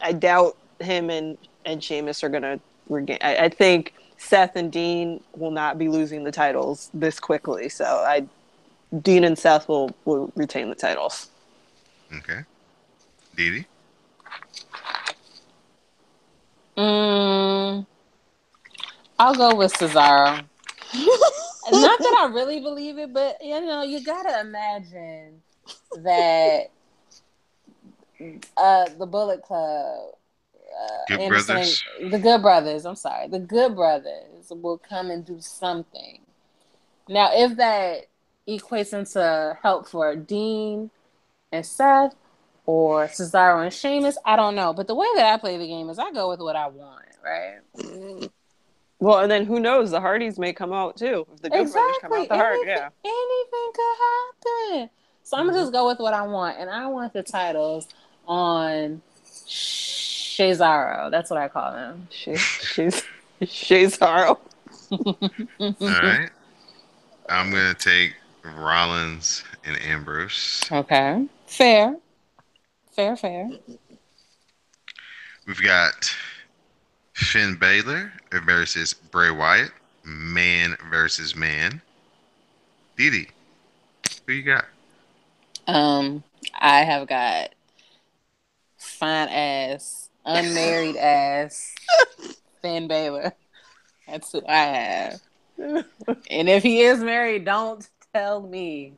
I doubt him and Sheamus are gonna regain. I think Seth and Dean will not be losing the titles this quickly. So Dean and Seth will retain the titles. Okay. Didi? Mm, I'll go with Cesaro. Not that I really believe it, but you gotta imagine that the Bullet Club, Good Anderson and Brothers? the Good Brothers, I'm sorry, the Good Brothers will come and do something. Now, if that equates into help for Dean and Seth or Cesaro and Sheamus, I don't know. But the way that I play the game is I go with what I want, right? Well, and then who knows? The Hardys may come out too. If the Good Brothers come out, Exactly. the Hard, yeah. Anything could happen. So I'm gonna just go with what I want, and I want the titles on Cesaro. That's what I call him. She's Haro. All right. I'm going to take Rollins and Ambrose. Okay. Fair. Fair, fair. We've got Finn Balor versus Bray Wyatt. Man versus man. Didi, who you got? I have got fine ass, unmarried ass Finn Balor. That's who I have. And if he is married, don't tell me.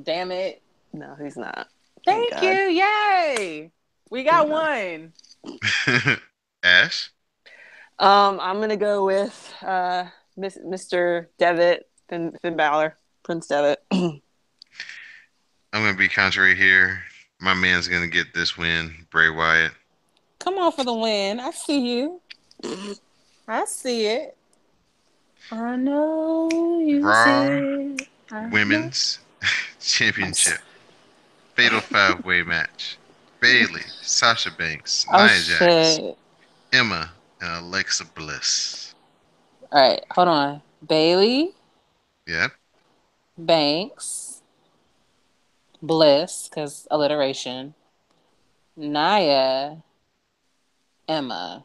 Damn it. No, he's not. Thank Thank you. God. Yay. We Thank got God. one. Ash? I'm gonna go with Mr. Devitt, Finn Balor, Prince Devitt. I'm going to be contrary here. My man's going to get this win, Bray Wyatt. Come on for the win. I see you. I see it. I know you see Raw it. I know. Women's Championship. Fatal five-way match. Bailey, Sasha Banks, Oh Nia Jax, shit. Emma, and Alexa Bliss. All right, hold on. Bailey, Yep. Banks, Bliss, because alliteration. Naya, Emma.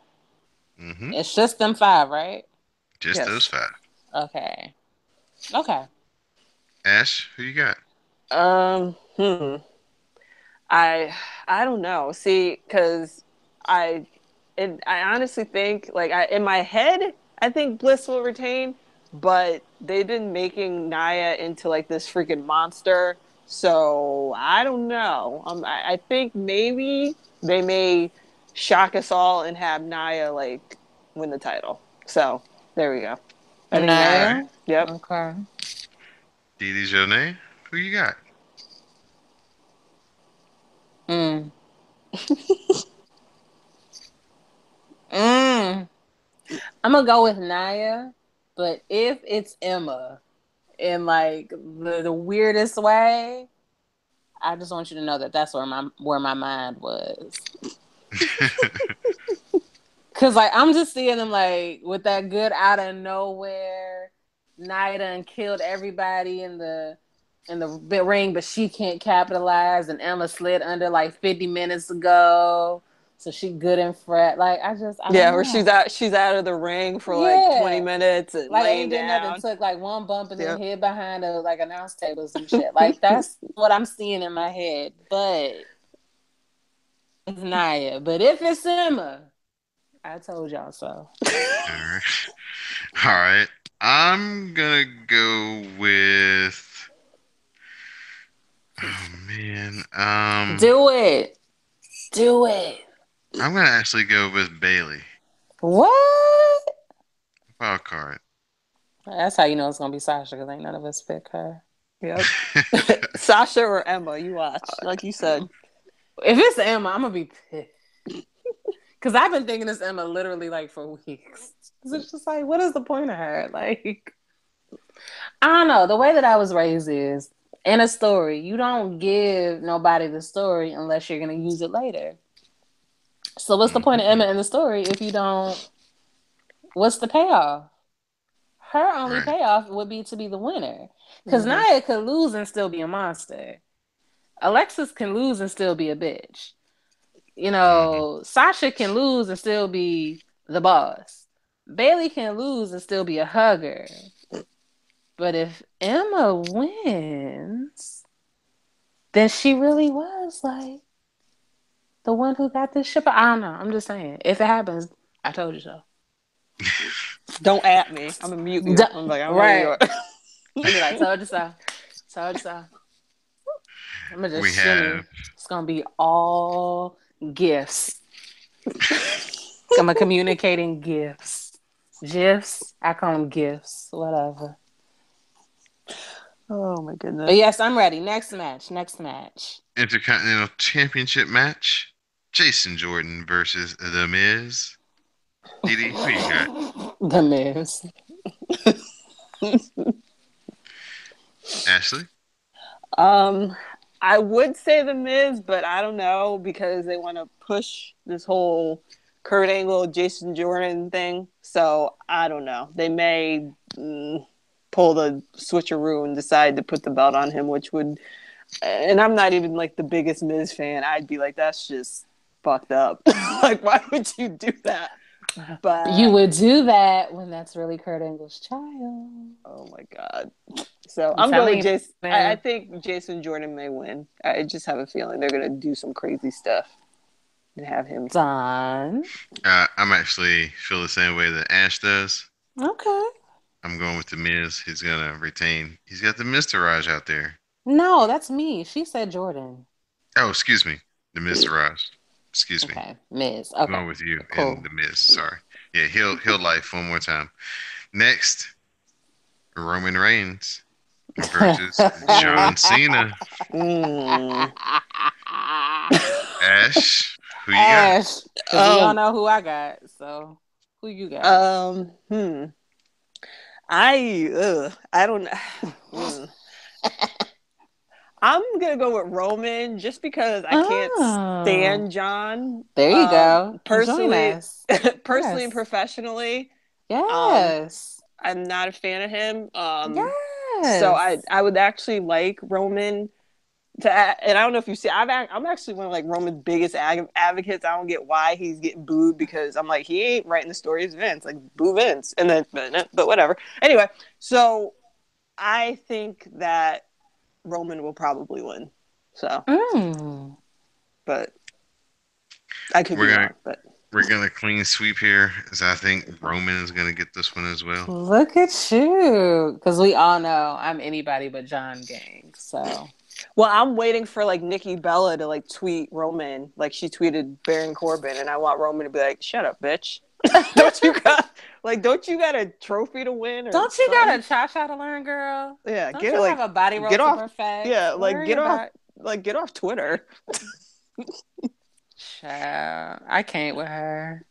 Mm-hmm. It's just them five, right? Just those Yes. five. Okay. Okay. Ash, who you got? Um, hmm. I I don't know. See, because I I honestly think like in my head I think Bliss will retain, but they've been making Naya into like this freaking monster. So I don't know. I think maybe they may shock us all and have Naya like win the title. So there we go. I think All Naya. right. Naya? Yep. Okay. Didi Jonay, who you got? Mm. Mm. I'm gonna go with Naya, but if it's Emma in like the weirdest way, I just want you to know that that's where my mind was. Cause like I'm just seeing them like with that good out of nowhere, Nia done killed everybody in the ring, but she can't capitalize, and Emma slid under like 50 minutes ago, so she good and fret. Like I don't Yeah, where know. she's out of the ring for like 20 Yeah, minutes and like laying ain't did nothing. down. Took like one bump and then Yep. hid behind a like announce table or some shit. Like that's what I'm seeing in my head. But it's Nia. But if it's Emma, I told y'all so. All right. All right. I'm gonna go with. Oh man. Do it. Do it. I'm gonna actually go with Bailey. What? Wild card. That's how you know it's gonna be Sasha because ain't none of us pick her. Yep. Sasha or Emma, you watch. Like you said. If it's Emma, I'm gonna be pissed. Cause I've been thinking it's Emma literally like for weeks. It's just like, what is the point of her? Like, I don't know. The way that I was raised is in a story, you don't give nobody the story unless you're gonna use it later. So what's the point of Mhm. Emma in the story if you don't? What's the payoff? Her only Right. payoff would be to be the winner. Because Hmm. Nia could lose and still be a monster. Alexis can lose and still be a bitch. Hmm. Sasha can lose and still be the boss. Bailey can lose and still be a hugger. But if Emma wins, then she really was like the one who got this ship. I don't know. I'm just saying. If it happens, I told you so. Don't at me. I'm gonna mute you. I'm like, I don't know who you Right. are. I'll be like, told you so. Told you so. I'm gonna We just have shimmy. It's gonna be all gifts. I'm a communicating gifts. GIFs. I call them gifts. Whatever. Oh my But goodness. yes, I'm ready. Next match. Next match. Intercontinental Championship match. Jason Jordan versus The Miz. Didi, who you got? The Miz. Ashley? Um, I would say the Miz, but I don't know because they want to push this whole Kurt Angle, Jason Jordan thing. So I don't know. They may pull the switcheroo and decide to put the belt on him, which would. And I'm not even like the biggest Miz fan. I'd be like, that's just fucked up. Like, why would you do that? You But would do that when that's really Kurt Angle's child. oh my god. So I'm I'm going with telling you, Jason. I man. think Jason Jordan may win. I just have a feeling they're gonna do some crazy stuff and have him. Don. I'm actually feel the same way that Ash does. Okay. I'm going with The Miz. He's gonna retain. He's got the Miztourage out there. No, that's me. She said Jordan. Oh, excuse me. The Miztourage. Excuse me. Okay. Miz. I'm Okay. going with you and Cool. The Miz. Sorry. Yeah, he'll life one more time. Next, Roman Reigns versus John Cena. Mm. Ash, who you got? Ash, because we all um. know who I got. So, who you got? Um. Hmm. I don't. Mm. I'm gonna go with Roman just because I can't Oh, stand John. there you go. Join Personally, us. personally and Yes. professionally. Um, Yes. I'm not a fan of him. So I Yes. I would actually like Roman to, and I don't know if you see, I'm actually one of like Roman's biggest advocates. I don't get why he's getting booed because I'm like he ain't writing the stories Vince, like boo Vince, and then but whatever. Anyway, so I think that Roman will probably win. So, but I could be We're gonna wrong. But we're gonna clean sweep here, as I think Roman is gonna get this one as well. Look at you. Because we all know I'm anybody but John Gang. So. well, I'm waiting for like Nikki Bella to like tweet Roman, like she tweeted Baron Corbin, and I want Roman to be like, "Shut up, bitch! Don't you got a trophy to win or Don't you something? got a cha-cha to learn, girl? Yeah, Don't you have a body roll get to off. perfect? Yeah, Worry about get off Twitter." Child. I can't with her.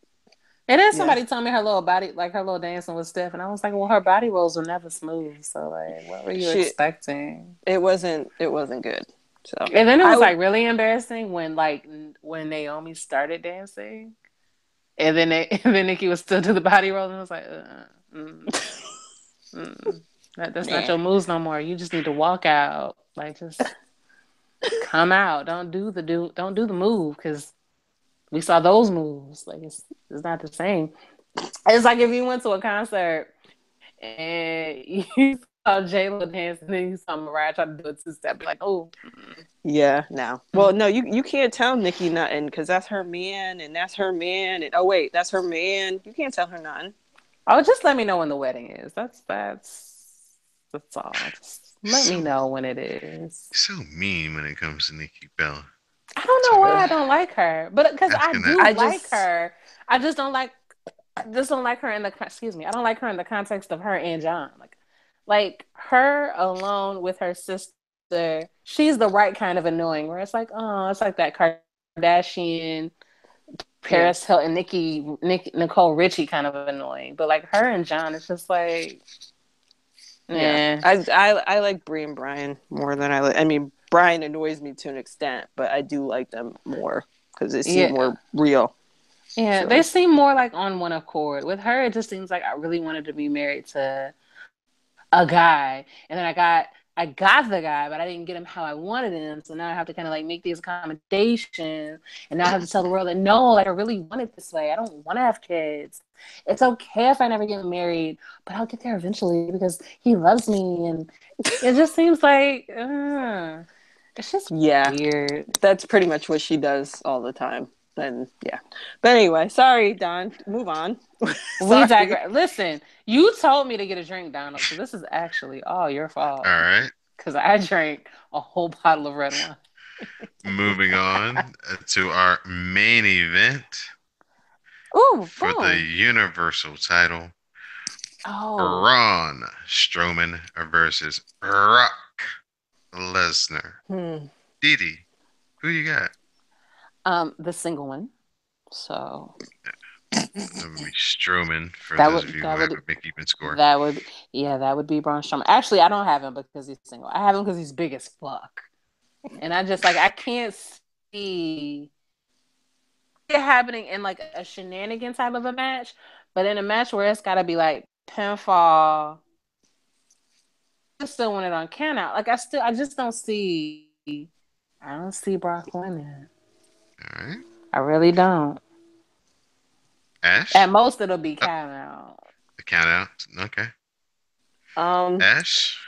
And then Yeah, somebody told me her little body, like her little dancing was stiff, and I was like, well, her body rolls were never smooth. So like, what were you she expecting? it wasn't good. So And then it I was would like really embarrassing when Naomi started dancing, and then and then Nikki was still to the body roll, and I was like, that's not man. your moves no more. You just need to walk out, like just come out. Don't do the move because we saw those moves. Like it's not the same. It's like if you went to a concert and you saw J Lo dance and then you saw Mariah try to do a two step, like, oh, Yeah, no. Well, no, you can't tell Nikki nothing because that's her man and that's her man and oh wait, that's her man. You can't tell her nothing. oh, just let me know when the wedding is. That's all. Just let So me know when it is. so mean when it comes to Nikki Bella. I don't know Talking why Ugh. I don't like her, but because I asking that. do I like just her, I just don't like her in the excuse me. I don't like her in the context of her and John. Like her alone with her sister, she's the right kind of annoying. Where it's like, oh, it's like that Kardashian, yeah. Paris Hilton, Nicole Richie kind of annoying. But like her and John, it's just like, Yeah. eh, I like Brie and Brian more than I mean Brian annoys me to an extent, but I do like them more because they seem yeah. more real. Yeah, they So seem more like on one accord. With her, it just seems like I really wanted to be married to a guy, and then I got the guy, but I didn't get him how I wanted him. So now I have to kind of like make these accommodations, and now I have to tell the world that no, like I really want it this way. I don't want to have kids. It's okay if I never get married, but I'll get there eventually because he loves me, and it just seems like it's just yeah, weird. that's pretty much what she does all the time. And yeah, but anyway, sorry, Don. Move on. We Sorry. digress. Listen, you told me to get a drink, Donald, so this is actually all your All fault right. because I drank a whole bottle of red wine. Moving on to our main event Ooh, for the boom. Universal title. Oh, Braun Strowman versus Brock Lesnar. Hmm. Didi, who you got? the single one. So That would be Strowman for that those of would you who that have would a big even score. that would yeah, that would be Braun Strowman. Actually, I don't have him because he's single. I have him because he's big as fuck, and I just like I can't see it happening in like a shenanigan type of a match, but in a match where it's got to be like pinfall. I still want it on count out. Like I just don't see. I don't see Brock winning. All right. I really don't. At Ash? most, it'll be Oh, count out. the count out. Okay. Um, Ash?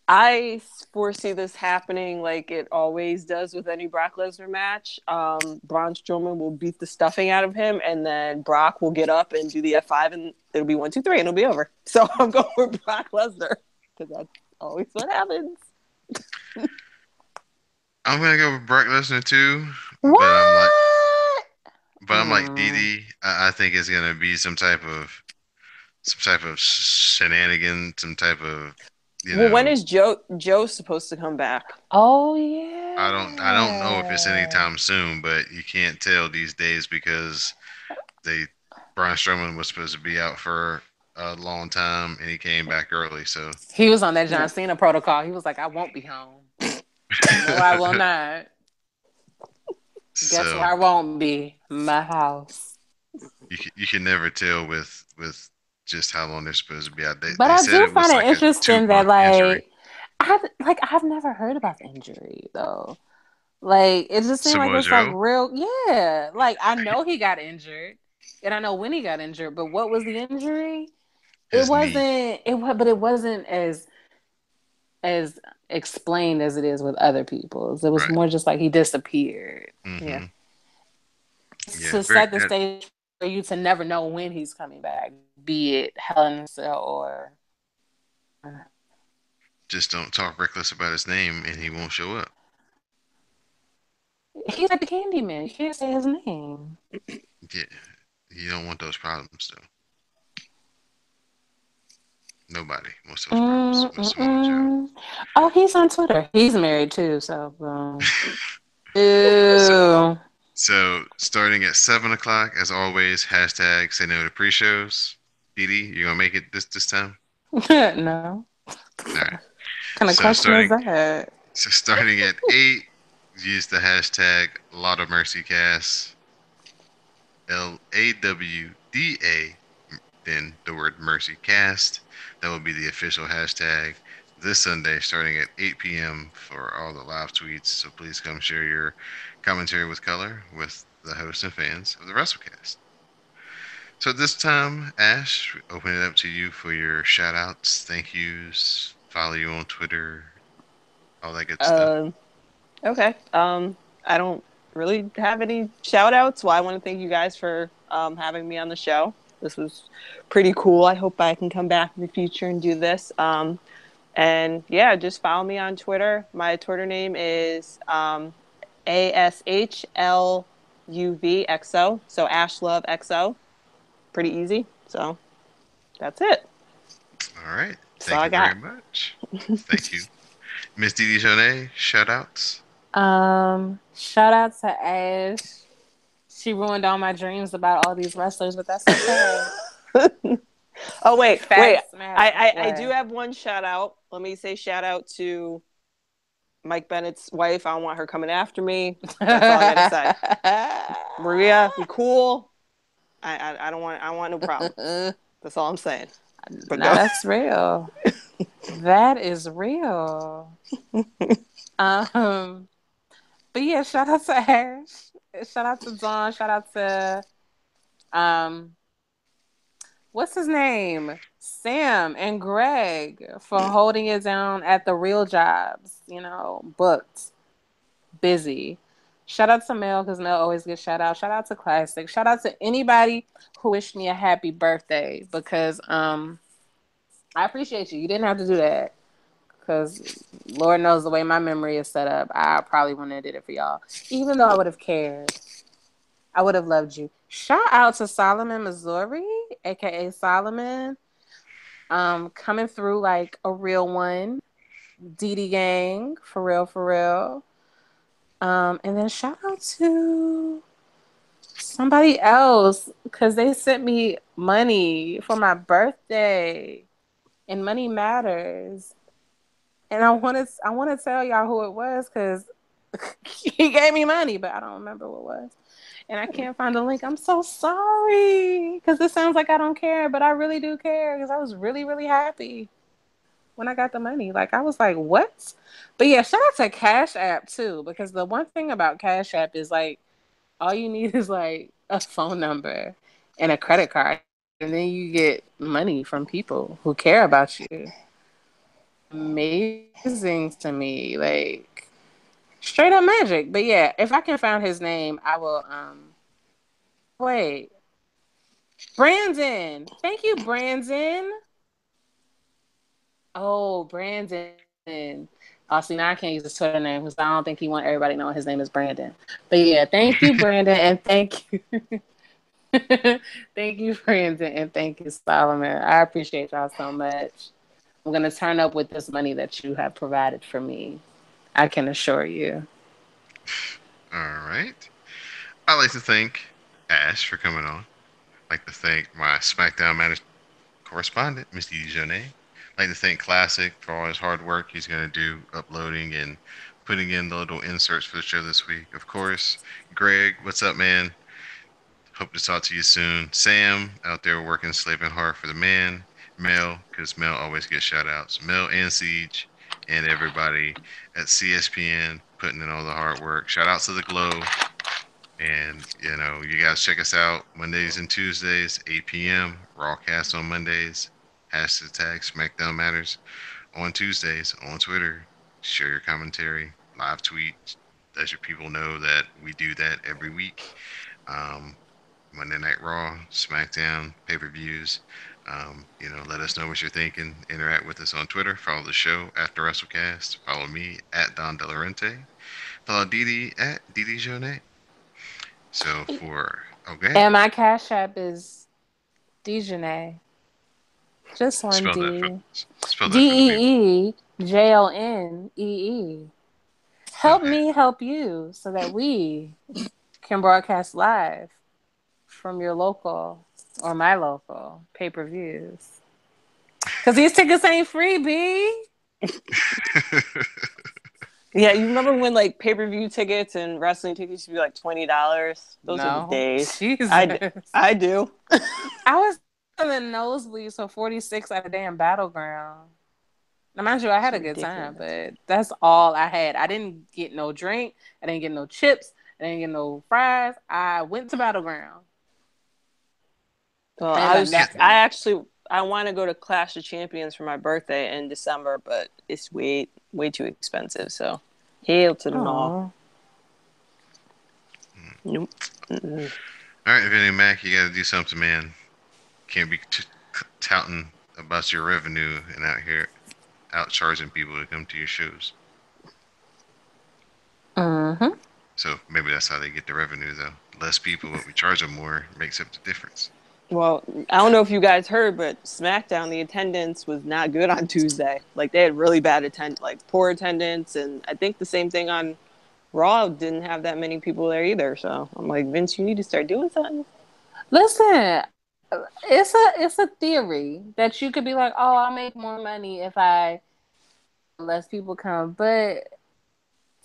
I foresee this happening like it always does with any Brock Lesnar match. Braun Strowman will beat the stuffing out of him, and then Brock will get up and do the F5, and it'll be 1, 2, 3, and it'll be over. So I'm going with Brock Lesnar because that's always what happens. I'm gonna go with Brock Lesnar too, but I'm like What? but I'm like Mm. Didi. I think it's gonna be some type of shenanigan, some type of you Well, when know is Joe supposed to come back? Oh I don't know if it's yeah. anytime soon, but you can't tell these days because they Braun Strowman was supposed to be out for a long time and he came back early, so He was on that John Yeah. Cena protocol. He was like, I won't be home. No, I will not. Guess where so I won't be? My house. you can never tell with just how long they're supposed to be out. But They I said do it was find it like a two interesting that month injury. I've never heard about the injury though. Like it just seemed like Samoa it's like Joe, real yeah. Like I know he got injured and I know when he got injured, but what was the injury? It his knee. wasn't it was but it wasn't as as explained as it is with other people's. It was Right. more just like he disappeared. Yeah. Mm-hmm. Yeah. To Very. set the stage for you to never know when he's coming back, be it Helen or Just don't talk reckless about his name, and he won't show up. he's like the Candyman. You can't say his name. Yeah. You don't want those problems, though. Nobody wants those problems with Samoa Joe. Mm-mm. Oh, he's on Twitter. He's married too, so So, ew. so starting at 7 o'clock, as always, hashtag say no to pre-shows. Dee, you gonna make it this time? No. All right. What kind of So question is starting that? so starting at 8, use the hashtag Lot of Mercy Cast. LAWDA, then the word Mercy Cast. That will be the official hashtag this Sunday, starting at 8 p.m. for all the live tweets. So please come share your commentary with color with the hosts and fans of the Wrasslecast. So at this time, Ash, open it up to you for your shout outs, thank yous, follow you on Twitter, all that good stuff. Um, okay. I don't really have any shout outs. Well, I want to thank you guys for having me on the show. This was pretty cool. I hope I can come back in the future and do this. And yeah, just follow me on Twitter. My Twitter name is ASHLUVXO. So AshLoveXO. Pretty easy. So that's it. All right. That's all Thank I you very got. much. Thank you. Miss Dee Dee Jonay, shout outs. Shout out to Ash. She ruined all my dreams about all these wrestlers, but that's okay. Oh wait. Facts matter. I do What? have one shout out. Let me say shout out to Mike Bennett's wife. I don't want her coming after me. That's all I gotta say. Maria, we cool. I don't want no problems. That's all I'm saying. But Now go. that's real. That is real. Um, but yeah, shout out to Ash. Shout out to Dawn. Shout out to um what's his name? Sam and Greg for holding it down at the real jobs, booked, busy. Shout out to Mel because Mel always gets shout out. Shout out to Classic. Shout out to anybody who wished me a happy birthday because I appreciate you. You didn't have to do that because Lord knows the way my memory is set up. I probably wouldn't have did it for y'all, even though I would have cared. I would have loved you. Shout out to Solomon, Missouri, aka Solomon, coming through like a real one. Dee Dee Gang, for real, for real. And then shout out to somebody else because they sent me money for my birthday, and money matters. And I want to tell y'all who it was because he gave me money, but I don't remember what it was. And I can't find the link. I'm so sorry because this sounds like I don't care, but I really do care because I was really, really happy when I got the money. Like I was like, what? But yeah, shout out to Cash App too because the one thing about Cash App is like all you need is like a phone number and a credit card, and then you get money from people who care about you. Amazing to me, like straight up magic. But yeah, if I can find his name, I will. Wait, Brandon. Thank you, Brandon. Oh, Brandon. Oh, see, now I can't use his Twitter name because I don't think he want everybody to know his name is Brandon. But yeah, thank you, Brandon, and thank you. Thank you, Brandon, and thank you, Solomon. I appreciate y'all so much. I'm going to turn up with this money that you have provided for me. I can assure you. All right. I'd like to thank Ash for coming on. I'd like to thank my SmackDown Matters correspondent, Miss Dee Jonay. I'd like to thank Classic for all his hard work he's going to do uploading and putting in the little inserts for the show this week. Of course, Greg, what's up, man? Hope to talk to you soon. Sam, out there working, slaving hard for the man. Mel, because Mel always gets shout outs. Mel and Siege and everybody at CSPN putting in all the hard work. Shout out to the Glow. And, you guys check us out Mondays and Tuesdays, 8 p.m. Rawcast on Mondays. Hashtag SmackDown Matters on Tuesdays on Twitter. Share your commentary, live tweet. Let your people know that we do that every week. Um, Monday Night Raw, SmackDown, pay-per-views. Let us know what you're thinking. Interact with us on Twitter. Follow the show at the Wrasslecast. Follow me at Don Delarente. Follow Didi at Didi Jonet. So for okay, And my cash app is Dejanay. Just one spell that for D. spell that for the people. DEEJONEE. Help Okay. me help you so that we can broadcast live from your local or my local pay per views. Because these tickets ain't free, B. Yeah, you remember when like pay-per-view tickets and wrestling tickets used to be like $20? Those are the No. days. Jesus. I do. I was in the nosebleeds for 46 at a damn battleground. Now, mind you, I It's had a good time, ridiculous. but that's all I had. I didn't get no drink. I didn't get no chips. I didn't get no fries. I went to battleground. Well, I ain't got nothing. I want to go to Clash of Champions for my birthday in December, but it's way too expensive. So, hail to the no. Oh. Nope. Mm-mm. All right, Vinny Mac, you got to do something, man. Can't be touting about your revenue and out here out charging people to come to your shows. Mm-hmm. So maybe that's how they get the revenue, though. Less people, but we charge them more makes up the difference. Well, I don't know if you guys heard, but SmackDown, the attendance was not good on Tuesday. Like they had really bad like poor attendance, and I think the same thing on Raw didn't have that many people there either. So I'm like, Vince, you need to start doing something. Listen, it's a theory that you could be like, oh, I'll make more money if I less people come, but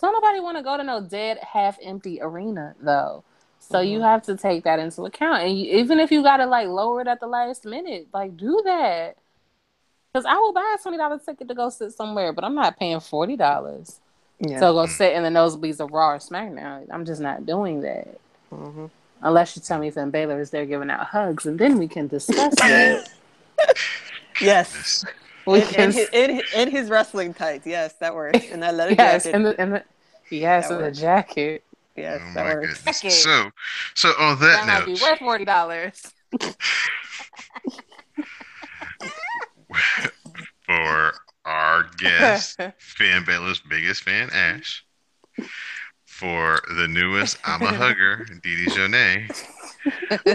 don't nobody want to go to no dead, half empty arena though. So you Mm-hmm. have to take that into account, and even if you gotta like lower it at the last minute, like do that. Because I will buy a $20 ticket to go sit somewhere, but I'm not paying $40 to Yeah. go Mm. sit in the nosebleeds of Raw or SmackDown. I'm just not doing that. Mm-hmm. Unless you tell me Finn Balor is there giving out hugs, and then we can discuss it. Yes. Yes. We can, In his wrestling tights. Yes, that works. And that leather yes, jacket. and the yes, That and the works. jacket. Yes, Oh that my works. goodness. Jacket So on that that might be note, worth $40. for our guest, Fan Balor's biggest fan, Ash, for the newest I'm a Hugger, Didi Jonet,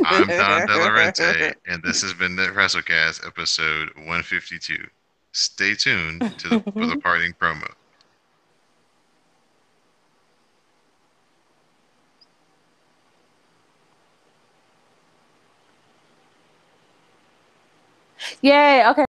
I'm Don Delarente, and this has been the Wrestlecast episode 152. Stay tuned for the parting promo. Yay! Okay.